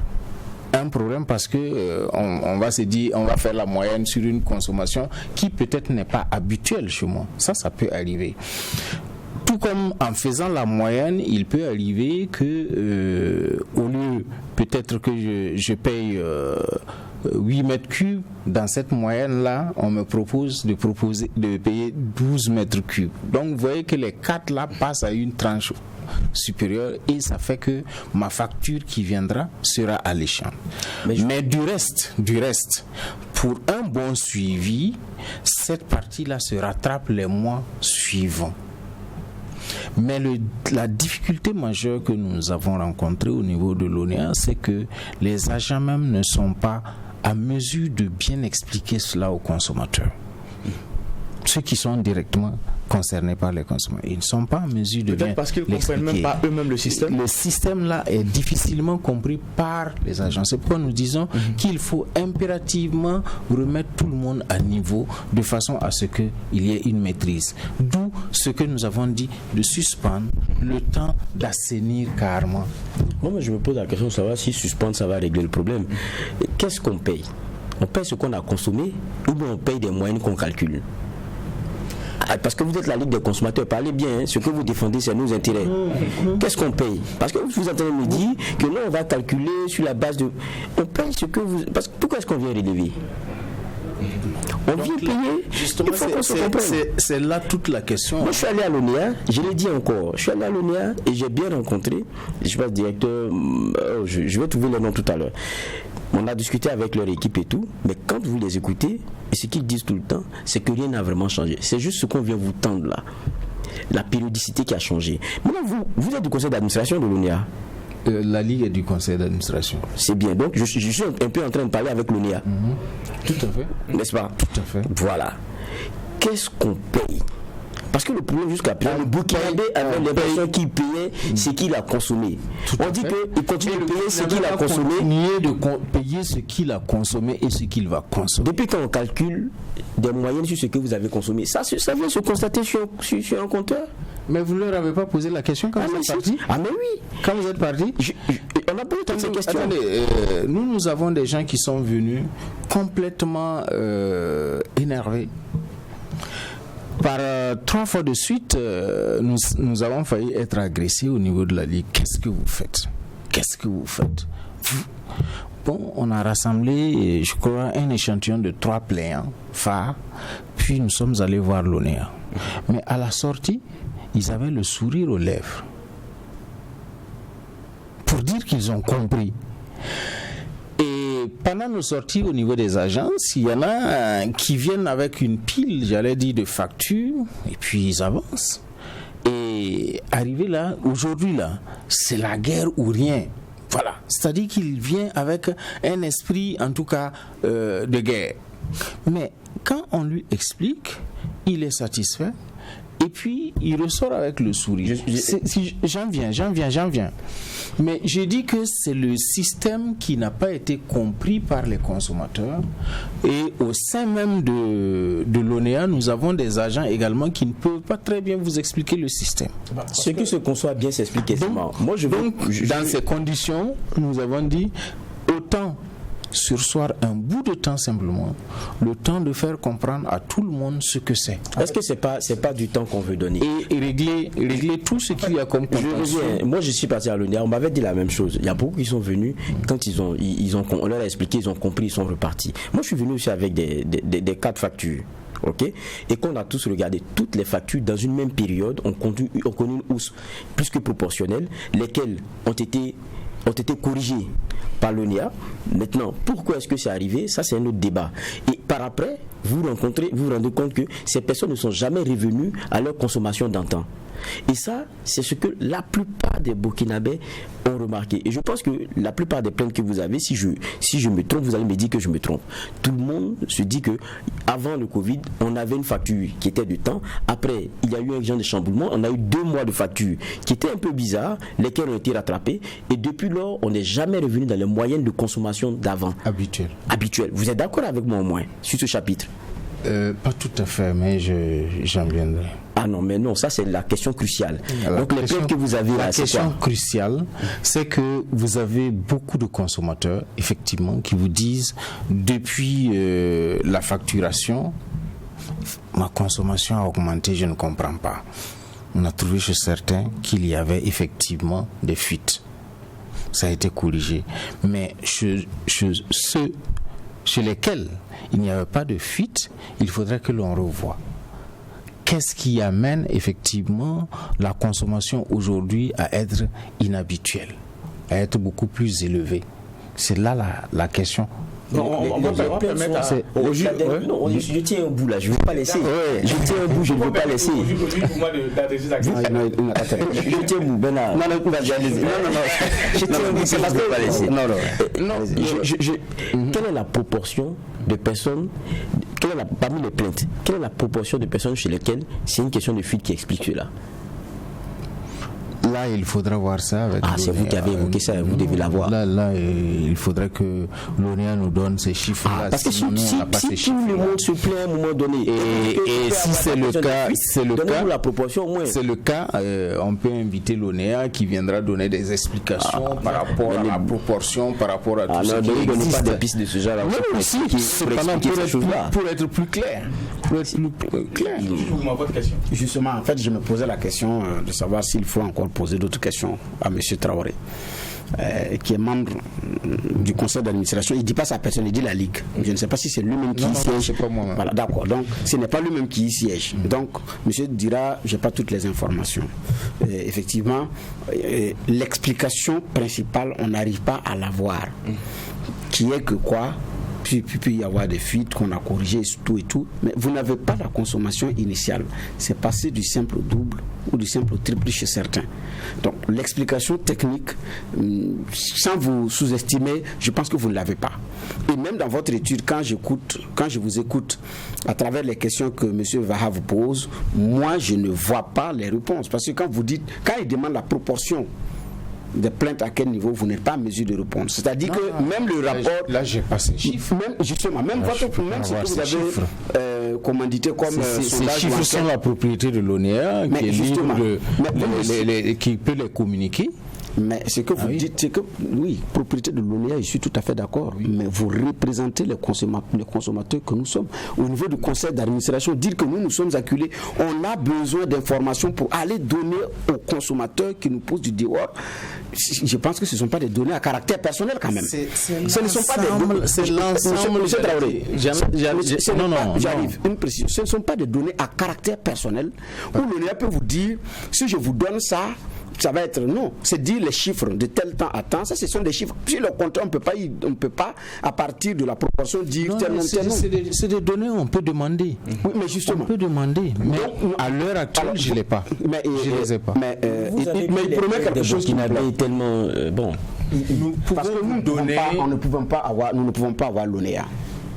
un problème parce que on va se dire, on va faire la moyenne sur une consommation qui peut-être n'est pas habituelle chez moi. Ça peut arriver. Tout comme en faisant la moyenne, il peut arriver que au lieu peut-être que je paye 8 mètres cubes, dans cette moyenne-là, on me propose de payer 12 mètres cubes. Donc vous voyez que les 4 là passent à une tranche supérieure et ça fait que ma facture qui viendra sera alléchante. Mais du reste, pour un bon suivi, cette partie-là se rattrape les mois suivants. Mais la difficulté majeure que nous avons rencontrée au niveau de l'ONEA, c'est que les agents même ne sont pas à mesure de bien expliquer cela aux consommateurs. Ceux qui sont directement concernés par les consommateurs, ils ne sont pas en mesure de bien l'expliquer. Peut-être parce qu'ils ne comprennent même pas eux-mêmes le système. Le système-là est difficilement compris par les agents. C'est pourquoi nous disons qu'il faut impérativement remettre tout le monde à niveau de façon à ce qu'il y ait une maîtrise. D'où ce que nous avons dit de suspendre le temps d'assainir carrément. Moi, je me pose la question de savoir si suspendre, ça va régler le problème. Qu'est-ce qu'on paye ? On paye ce qu'on a consommé ou bien on paye des moyennes qu'on calcule ? parce que vous êtes la Ligue des consommateurs, parlez bien, hein, ce que vous défendez, c'est nos intérêts. Qu'est-ce qu'on paye? Parce que vous êtes en train de me dire que non, on va calculer sur la base de... On paye ce que vous... Parce que pourquoi est-ce qu'on vient relever? On vient payer. Justement, c'est là toute la question. Moi, je suis allé à l'ONEA, je l'ai dit encore, je suis allé à l'ONEA et j'ai bien rencontré, je passe directeur, je vais trouver le nom tout à l'heure. On a discuté avec leur équipe et tout, mais quand vous les écoutez, et ce qu'ils disent tout le temps, c'est que rien n'a vraiment changé. C'est juste ce qu'on vient vous tendre là. La périodicité qui a changé. Maintenant, vous êtes du conseil d'administration de l'ONEA. La Ligue est du conseil d'administration. C'est bien. Donc, je suis un peu en train de parler avec l'ONEA. Tout à fait. N'est-ce pas? Tout à fait. Voilà. Qu'est-ce qu'on paye? Parce que le problème jusqu'à présent, le Burkinabé avait l'impression qu'il payait ce qu'il a consommé. On dit qu'il continue de payer ce qu'il a consommé. Payer ce qu'il a consommé et ce qu'il va consommer. Depuis quand on calcule des moyennes sur ce que vous avez consommé, ça vient se constater sur un compteur. Mais vous ne leur avez pas posé la question quand vous êtes parti? Ah mais oui. Quand vous êtes parti, on a posé toutes ces questions. Attendez, nous avons des gens qui sont venus complètement énervés. Par 3 fois de suite, nous avons failli être agressés au niveau de la Ligue. Qu'est-ce que vous faites? Qu'est-ce que vous faites? Bon, on a rassemblé, je crois, un échantillon de 3 plaignants phares, puis nous sommes allés voir l'ONEA. Mais à la sortie, ils avaient le sourire aux lèvres pour dire qu'ils ont compris. Et pendant nos sorties au niveau des agences, il y en a qui viennent avec une pile, j'allais dire, de factures, et puis ils avancent. Et arrivé là, aujourd'hui là, c'est la guerre ou rien. Voilà. C'est-à-dire qu'il vient avec un esprit, en tout cas, de guerre. Mais quand on lui explique, il est satisfait. Et puis, il ressort avec le sourire. J'en viens. Mais je dis que c'est le système qui n'a pas été compris par les consommateurs. Et au sein même de l'ONEA, nous avons des agents également qui ne peuvent pas très bien vous expliquer le système. Ce qui se conçoit bien s'explique aisément. Dans ces conditions, nous avons dit autant sursoir un bout de temps simplement, le temps de faire comprendre à tout le monde ce que c'est. Est-ce que c'est pas du temps qu'on veut donner et régler tout ce qu'il y a comme contentieux. Moi je suis parti à l'ONEA, on m'avait dit la même chose. Il y a beaucoup qui sont venus, quand on leur a expliqué, ils ont compris, ils sont repartis. Moi je suis venu aussi avec des cas de factures. Okay? Et qu'on a tous regardé toutes les factures dans une même période, on connu une hausse plus que proportionnelle, lesquelles ont été corrigés par l'ONEA. Maintenant, pourquoi est-ce que c'est arrivé? Ça, c'est un autre débat. Et par après, vous vous rendez compte que ces personnes ne sont jamais revenues à leur consommation d'antan. Et ça, c'est ce que la plupart des Burkinabés ont remarqué. Et je pense que la plupart des plaintes que vous avez, si je me trompe, vous allez me dire que je me trompe. Tout le monde se dit que avant le Covid, on avait une facture qui était de temps. Après, il y a eu un genre de chamboulement. On a eu 2 mois de facture qui étaient un peu bizarres, lesquels ont été rattrapés. Et depuis lors, on n'est jamais revenu dans les moyennes de consommation d'avant. Habituel. Vous êtes d'accord avec moi au moins sur ce chapitre? Pas tout à fait, mais j'en viendrai. Ah non, mais non, ça c'est la question cruciale. Donc les plaintes que vous avez là, c'est quoi? La question cruciale, c'est que vous avez beaucoup de consommateurs, effectivement, qui vous disent, depuis la facturation, ma consommation a augmenté, je ne comprends pas. On a trouvé chez certains qu'il y avait effectivement des fuites. Ça a été corrigé. Mais chez lesquels il n'y avait pas de fuite, il faudrait que l'on revoie. Qu'est-ce qui amène effectivement la consommation aujourd'hui à être inhabituelle, à être beaucoup plus élevée? C'est là la question. Non, on va pas permettre à... Je tiens un bout là, je ne veux pas laisser. Je tiens un bout, je ne veux pas laisser. Je tiens un bout, Bernard. Non, je tiens un bout, c'est parce que je ne veux pas laisser. Quelle est la proportion de personnes, parmi les plaintes, quelle est la proportion de personnes chez lesquelles c'est une question de fuite qui explique cela? Là, il faudra voir ça avec c'est vous qui avez évoqué ça, vous devez l'avoir. Là, il faudrait que l'ONEA nous donne ces chiffres-là. Parce que si tout le monde se plaît à un moment donné, et si c'est le cas, la proportion au moins. C'est le cas, on peut inviter l'ONEA qui viendra donner des explications par rapport à la proportion, par rapport à tout ça. Ne donnez pas des pistes de ce genre-là. Pour être plus clair. Justement, en fait, je me posais la question de savoir s'il faut encore poser d'autres questions à M. Traoré, qui est membre du conseil d'administration. Il ne dit pas sa personne, il dit la Ligue. Je ne sais pas si c'est lui-même qui y siège. C'est pas moi. Voilà, d'accord. Donc, ce n'est pas lui-même qui y siège. Donc, monsieur dira, je n'ai pas toutes les informations. Effectivement, l'explication principale, on n'arrive pas à l'avoir. Qui est que quoi? Puis y avoir des fuites qu'on a corrigées et tout, mais vous n'avez pas la consommation initiale. C'est passé du simple au double ou du simple au triple chez certains. Donc l'explication technique, sans vous sous-estimer, je pense que vous ne l'avez pas. Et même dans votre étude, quand je vous écoute à travers les questions que M. Vaha vous pose, moi je ne vois pas les réponses. Parce que quand il demande la proportion des plaintes, à quel niveau, vous n'êtes pas en mesure de répondre. C'est-à-dire que même le rapport... Là, j'ai pas ces chiffres. Même ce que vous avez commandité comme ces chiffres sont la propriété de l'ONEA, qui est libre qui peut les communiquer. Mais ce que vous dites, c'est que, oui, propriété de l'ONEA, je suis tout à fait d'accord, mais vous représentez les consommateurs que nous sommes. Au niveau du conseil d'administration, dire que nous sommes acculés, on a besoin d'informations pour aller donner aux consommateurs qui nous posent du dehors. Je pense que ce ne sont pas des données à caractère personnel quand même. Ce ne sont pas des données. C'est l'ensemble. Monsieur Traoré, j'arrive. Une précision. Ce ne sont pas des données à caractère personnel où l'ONEA peut vous dire, si je vous donne ça, ça va être non, c'est dire les chiffres de tel temps à temps, ça ce sont des chiffres. Puis le contrat, on ne peut pas à partir de la proportion dire tel nom. C'est des données, on peut demander. Oui, mais justement. On peut demander, mais à l'heure actuelle, je ne l'ai pas. Je ne les ai pas. Mais il promet quelque chose qui est tellement bon. Parce que nous ne pouvons pas avoir l'ONEA.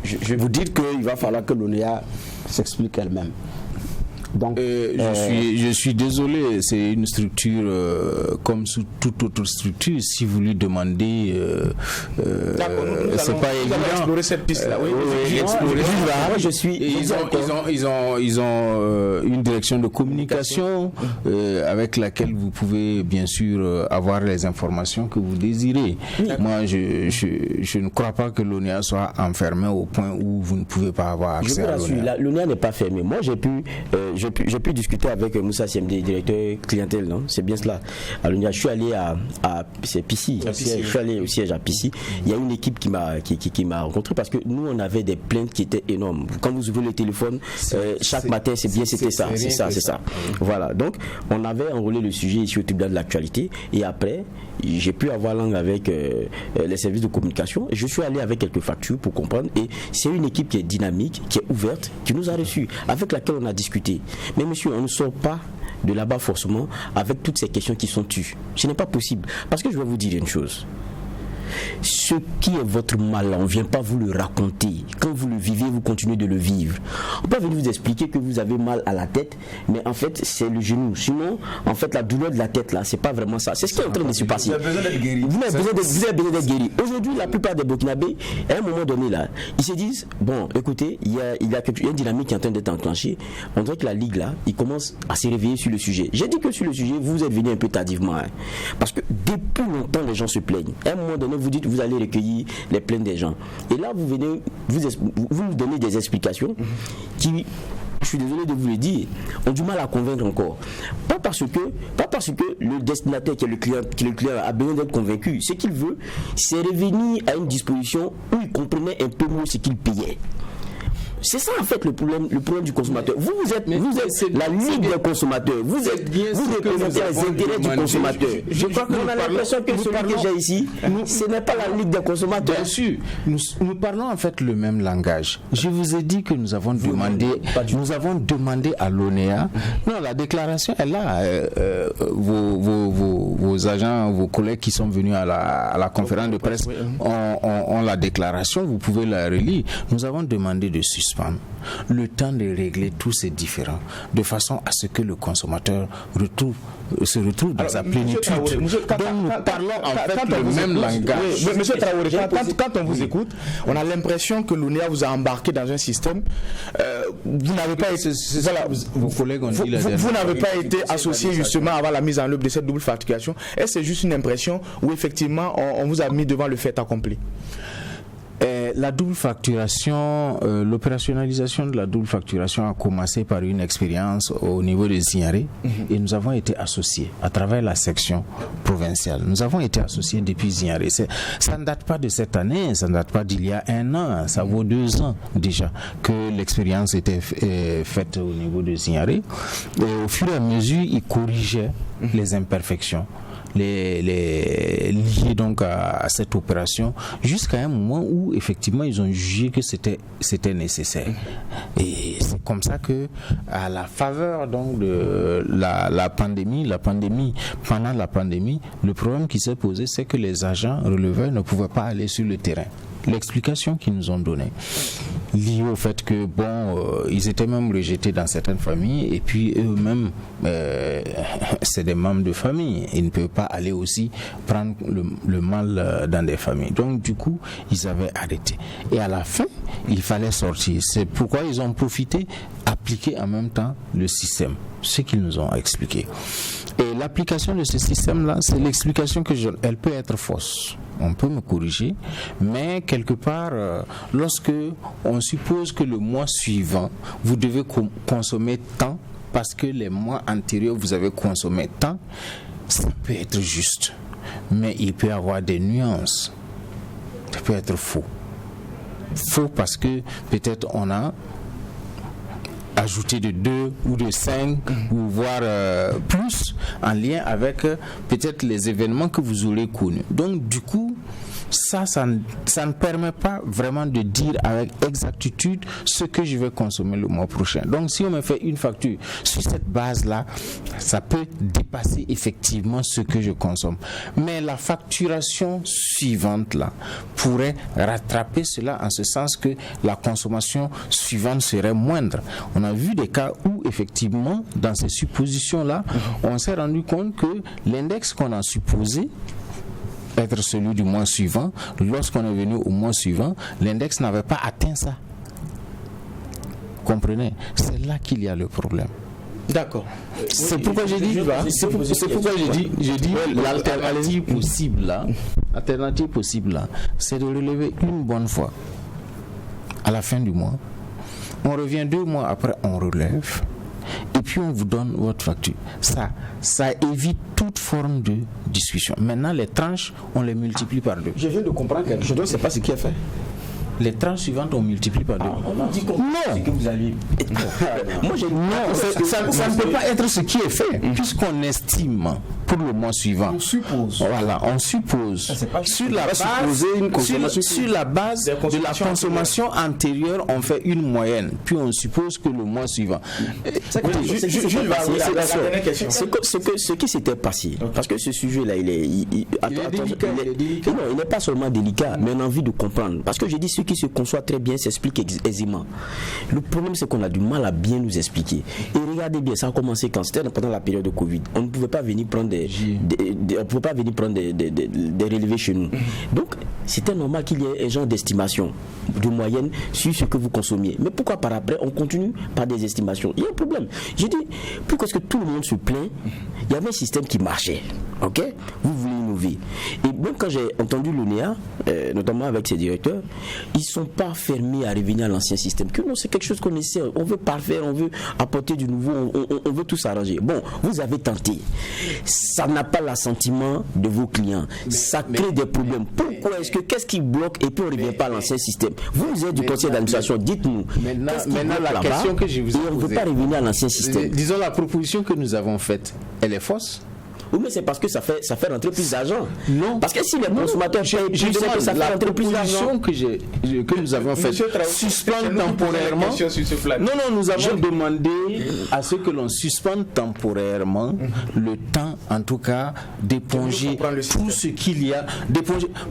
Je vais vous dire qu'il va falloir que l'ONEA s'explique elle-même. Donc, je suis désolé, c'est une structure comme sous toute autre structure. Si vous lui demandez, c'est pas évident. Explorer cette piste-là. Ils ont une direction de communication avec laquelle vous pouvez bien sûr avoir les informations que vous désirez. Moi, je ne crois pas que l'ONEA soit enfermée au point où vous ne pouvez pas avoir accès à l'ONEA. L'ONEA n'est pas fermée. Moi, j'ai pu discuter avec Moussa CMD, directeur clientèle, non? C'est bien cela. Alors, je suis allé à c'est Pissy. Je suis allé au siège à Pissy. Il y a une équipe qui m'a rencontré parce que nous, on avait des plaintes qui étaient énormes. Quand vous ouvrez le téléphone, chaque matin, c'était ça. Voilà. Donc, on avait enrôlé le sujet ici au tribunal de l'actualité et après, j'ai pu avoir langue avec les services de communication. Je suis allé avec quelques factures pour comprendre et c'est une équipe qui est dynamique, qui est ouverte, qui nous a reçus, avec laquelle on a discuté. Mais monsieur, on ne sort pas de là-bas forcément avec toutes ces questions qui sont tues. Ce n'est pas possible. Parce que je vais vous dire une chose. Ce qui est votre mal, on ne vient pas vous le raconter. Quand vous le vivez, vous continuez de le vivre. On peut venir vous expliquer que vous avez mal à la tête, mais en fait, c'est le genou. Sinon, en fait, la douleur de la tête, là, c'est pas vraiment ça. C'est ce qui est en train de se passer. Vous avez besoin d'être guéri. Vous avez besoin d'être guéri. Aujourd'hui, la plupart des Burkinabés, à un moment donné, là, ils se disent, bon, écoutez, il y a une dynamique qui est en train d'être enclenchée. On dirait que la Ligue, là, il commence à se réveiller sur le sujet. J'ai dit que sur le sujet, vous êtes venu un peu tardivement. Parce que depuis longtemps, les gens se plaignent. À un moment donné, vous dites vous allez recueillir les plaintes des gens et là vous venez vous nous donnez des explications qui, je suis désolé de vous le dire, ont du mal à convaincre encore. Pas parce que le destinataire qui est le client a besoin d'être convaincu. Ce qu'il veut, c'est revenir à une disposition où il comprenait un peu mieux ce qu'il payait. C'est ça en fait le problème du consommateur. Vous êtes la Ligue des consommateurs. Vous représentez les intérêts du consommateur. Je crois qu'on a l'impression que celui que j'ai ici, ce n'est pas la Ligue des consommateurs. Bien sûr, nous parlons en fait le même langage. Je vous ai dit que nous avons demandé à l'ONEA. Non, la déclaration est là. Vos agents, vos collègues qui sont venus à la conférence de presse ont la déclaration. Vous pouvez la relire. Nous avons demandé de suspendre suspendre, le temps de régler tous ces différends, de façon à ce que le consommateur se retrouve dans sa plénitude. Donc nous parlons en fait le même langage. Monsieur Traoré, quand on vous écoute, on a l'impression que l'ONEA vous a embarqué dans un système. Vous n'avez pas été, vos collègues ont dit vous n'avez pas été associé justement avant la mise en œuvre de cette double facturation. Est-ce que c'est juste une impression ou effectivement on vous a mis devant le fait accompli? La double facturation, l'opérationnalisation de la double facturation a commencé par une expérience au niveau des Zignaré et nous avons été associés à travers la section provinciale. Nous avons été associés depuis Zignaré. Ça ne date pas de cette année, ça ne date pas d'il y a 1 an, ça vaut 2 ans déjà que l'expérience était faite au niveau de Zignaré. Et au fur et à mesure, ils corrigeaient les imperfections liés donc à cette opération jusqu'à un moment où effectivement ils ont jugé que c'était nécessaire. Et c'est comme ça que à la faveur donc de la pandémie, pendant la pandémie, le problème qui s'est posé, c'est que les agents releveurs ne pouvaient pas aller sur le terrain. L'explication qu'ils nous ont donnée, liée au fait que ils étaient même rejetés dans certaines familles et puis eux-mêmes c'est des membres de famille, ils ne peuvent pas aller aussi prendre le mal dans des familles. Donc du coup ils avaient arrêté et à la fin il fallait sortir. C'est pourquoi ils ont profité, appliquer en même temps le système, ce qu'ils nous ont expliqué. Et l'application de ce système-là, c'est l'explication que elle peut être fausse. On peut me corriger, mais quelque part, lorsque on suppose que le mois suivant, vous devez consommer tant, parce que les mois antérieurs, vous avez consommé tant, ça peut être juste. Mais il peut y avoir des nuances. Ça peut être faux. Faux parce que peut-être on a ajouté de 2 ou de 5 ou voire plus en lien avec peut-être les événements que vous aurez connus. Donc du coup, ça ne permet pas vraiment de dire avec exactitude ce que je vais consommer le mois prochain. Donc si on me fait une facture sur cette base-là, ça peut dépasser effectivement ce que je consomme. Mais la facturation suivante là pourrait rattraper cela en ce sens que la consommation suivante serait moindre. On a vu des cas où effectivement dans ces suppositions-là, on s'est rendu compte que l'index qu'on a supposé être celui du mois suivant, lorsqu'on est venu au mois suivant, l'index n'avait pas atteint ça. Comprenez? C'est là qu'il y a le problème. D'accord. C'est pourquoi j'ai dit, l'alternative possible là, c'est de relever une bonne fois à la fin du mois. On revient 2 mois après, on relève. Et puis on vous donne votre facture. Ça évite toute forme de discussion. Maintenant, les tranches, on les multiplie par 2. Je viens de comprendre quelque chose, c'est pas ce qui est fait. Les tranches suivantes, on multiplie par 2. On a dit non, que vous alliez. Moi, ça ne peut pas être ce qui est fait, puisqu'on estime pour le mois suivant. On suppose. Voilà, on suppose. Sur la base de la consommation antérieure, on fait une moyenne, puis on suppose que le mois suivant. Ce qui s'était passé, parce que ce sujet-là, il n'est pas seulement délicat, mais on a envie de comprendre. Parce que je dis, ce qui se conçoit très bien s'explique aisément. Le problème, c'est qu'on a du mal à bien nous expliquer. Et regardez bien, ça a commencé quand c'était pendant la période de Covid. On ne pouvait pas venir prendre des relevés chez nous. Donc, c'était normal qu'il y ait un genre d'estimation de moyenne sur ce que vous consommiez. Mais pourquoi par après, on continue par des estimations? Il y a un problème. J'ai dit, pourquoi est-ce que tout le monde se plaint? Il y avait un système qui marchait. Ok? Vous voulez innover. Et même quand j'ai entendu l'ONEA, notamment avec ses directeurs, ils ne sont pas fermés à revenir à l'ancien système. Que non, c'est quelque chose qu'on essaie. On veut parfaire, on veut apporter du nouveau, on veut tout s'arranger. Bon, vous avez tenté. Ça n'a pas l'assentiment de vos clients. Ça crée des problèmes. Pourquoi est-ce que, qu'est-ce qui bloque et puis on ne revient pas à l'ancien système? Vous êtes du conseil d'administration, dites-nous. Maintenant la question que je vous ai posée. On ne veut pas revenir à l'ancien système. Disons, la proposition que nous avons faite, elle est fausse? ou bien c'est parce que ça fait rentrer plus d'argent? Non. Parce que si les consommateurs payent plus, c'est que ça fait rentrer plus d'argent. Que nous avons fait suspendre temporairement. Non, nous avons demandé à ce que l'on suspende temporairement le temps, en tout cas, d'éponger tout ce qu'il y a.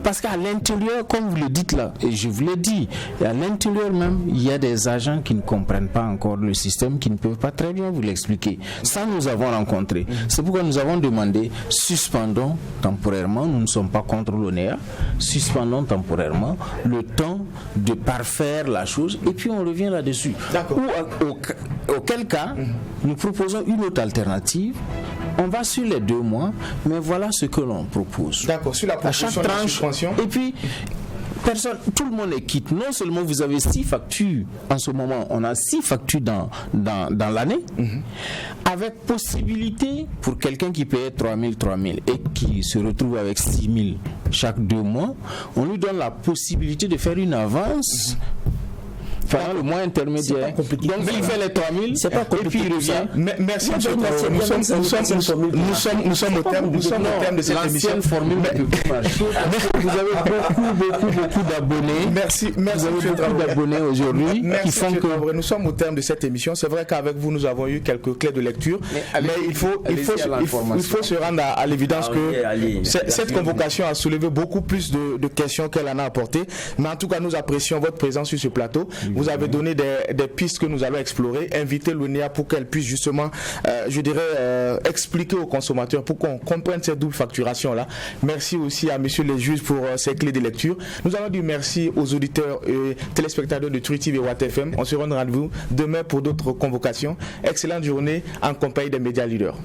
Parce qu'à l'intérieur, comme vous le dites là, et je vous l'ai dit, à l'intérieur même, il y a des agents qui ne comprennent pas encore le système, qui ne peuvent pas très bien vous l'expliquer. Ça, nous avons rencontré. C'est pourquoi nous avons demandé, suspendons temporairement, nous ne sommes pas contre l'ONEA, suspendons temporairement le temps de parfaire la chose, et puis on revient là-dessus. Auquel cas, nous proposons une autre alternative. On va sur les 2 mois, mais voilà ce que l'on propose. D'accord, sur la proposition de la suspension. Et puis, tout le monde est quitte. Non seulement vous avez 6 factures, en ce moment, on a 6 factures dans l'année, avec possibilité pour quelqu'un qui paye 3 000 et qui se retrouve avec 6 000 chaque 2 mois, on lui donne la possibilité de faire une avance. Pendant le mois intermédiaire. Donc il fait les 3 000, c'est pas compliqué, et puis il revient. Merci M. Traoré. Nous sommes au terme de cette émission. Formule vous avez beaucoup d'abonnés. Merci vous avez beaucoup d'abonnés aujourd'hui qui font que nous sommes au terme de cette émission. C'est vrai qu'avec vous nous avons eu quelques clés de lecture, mais il faut se rendre à l'évidence que cette convocation a soulevé beaucoup plus de questions qu'elle en a apporté. Mais en tout cas, nous apprécions votre présence sur ce plateau. Vous avez donné des pistes que nous allons explorer, inviter l'ONEA pour qu'elle puisse justement, expliquer aux consommateurs pour qu'on comprenne cette double facturation-là. Merci aussi à messieurs les juges pour ces clés de lecture. Nous allons dire merci aux auditeurs et téléspectateurs de True TV et Watt FM. On se rend rendez-vous demain pour d'autres convocations. Excellente journée en compagnie des médias leaders.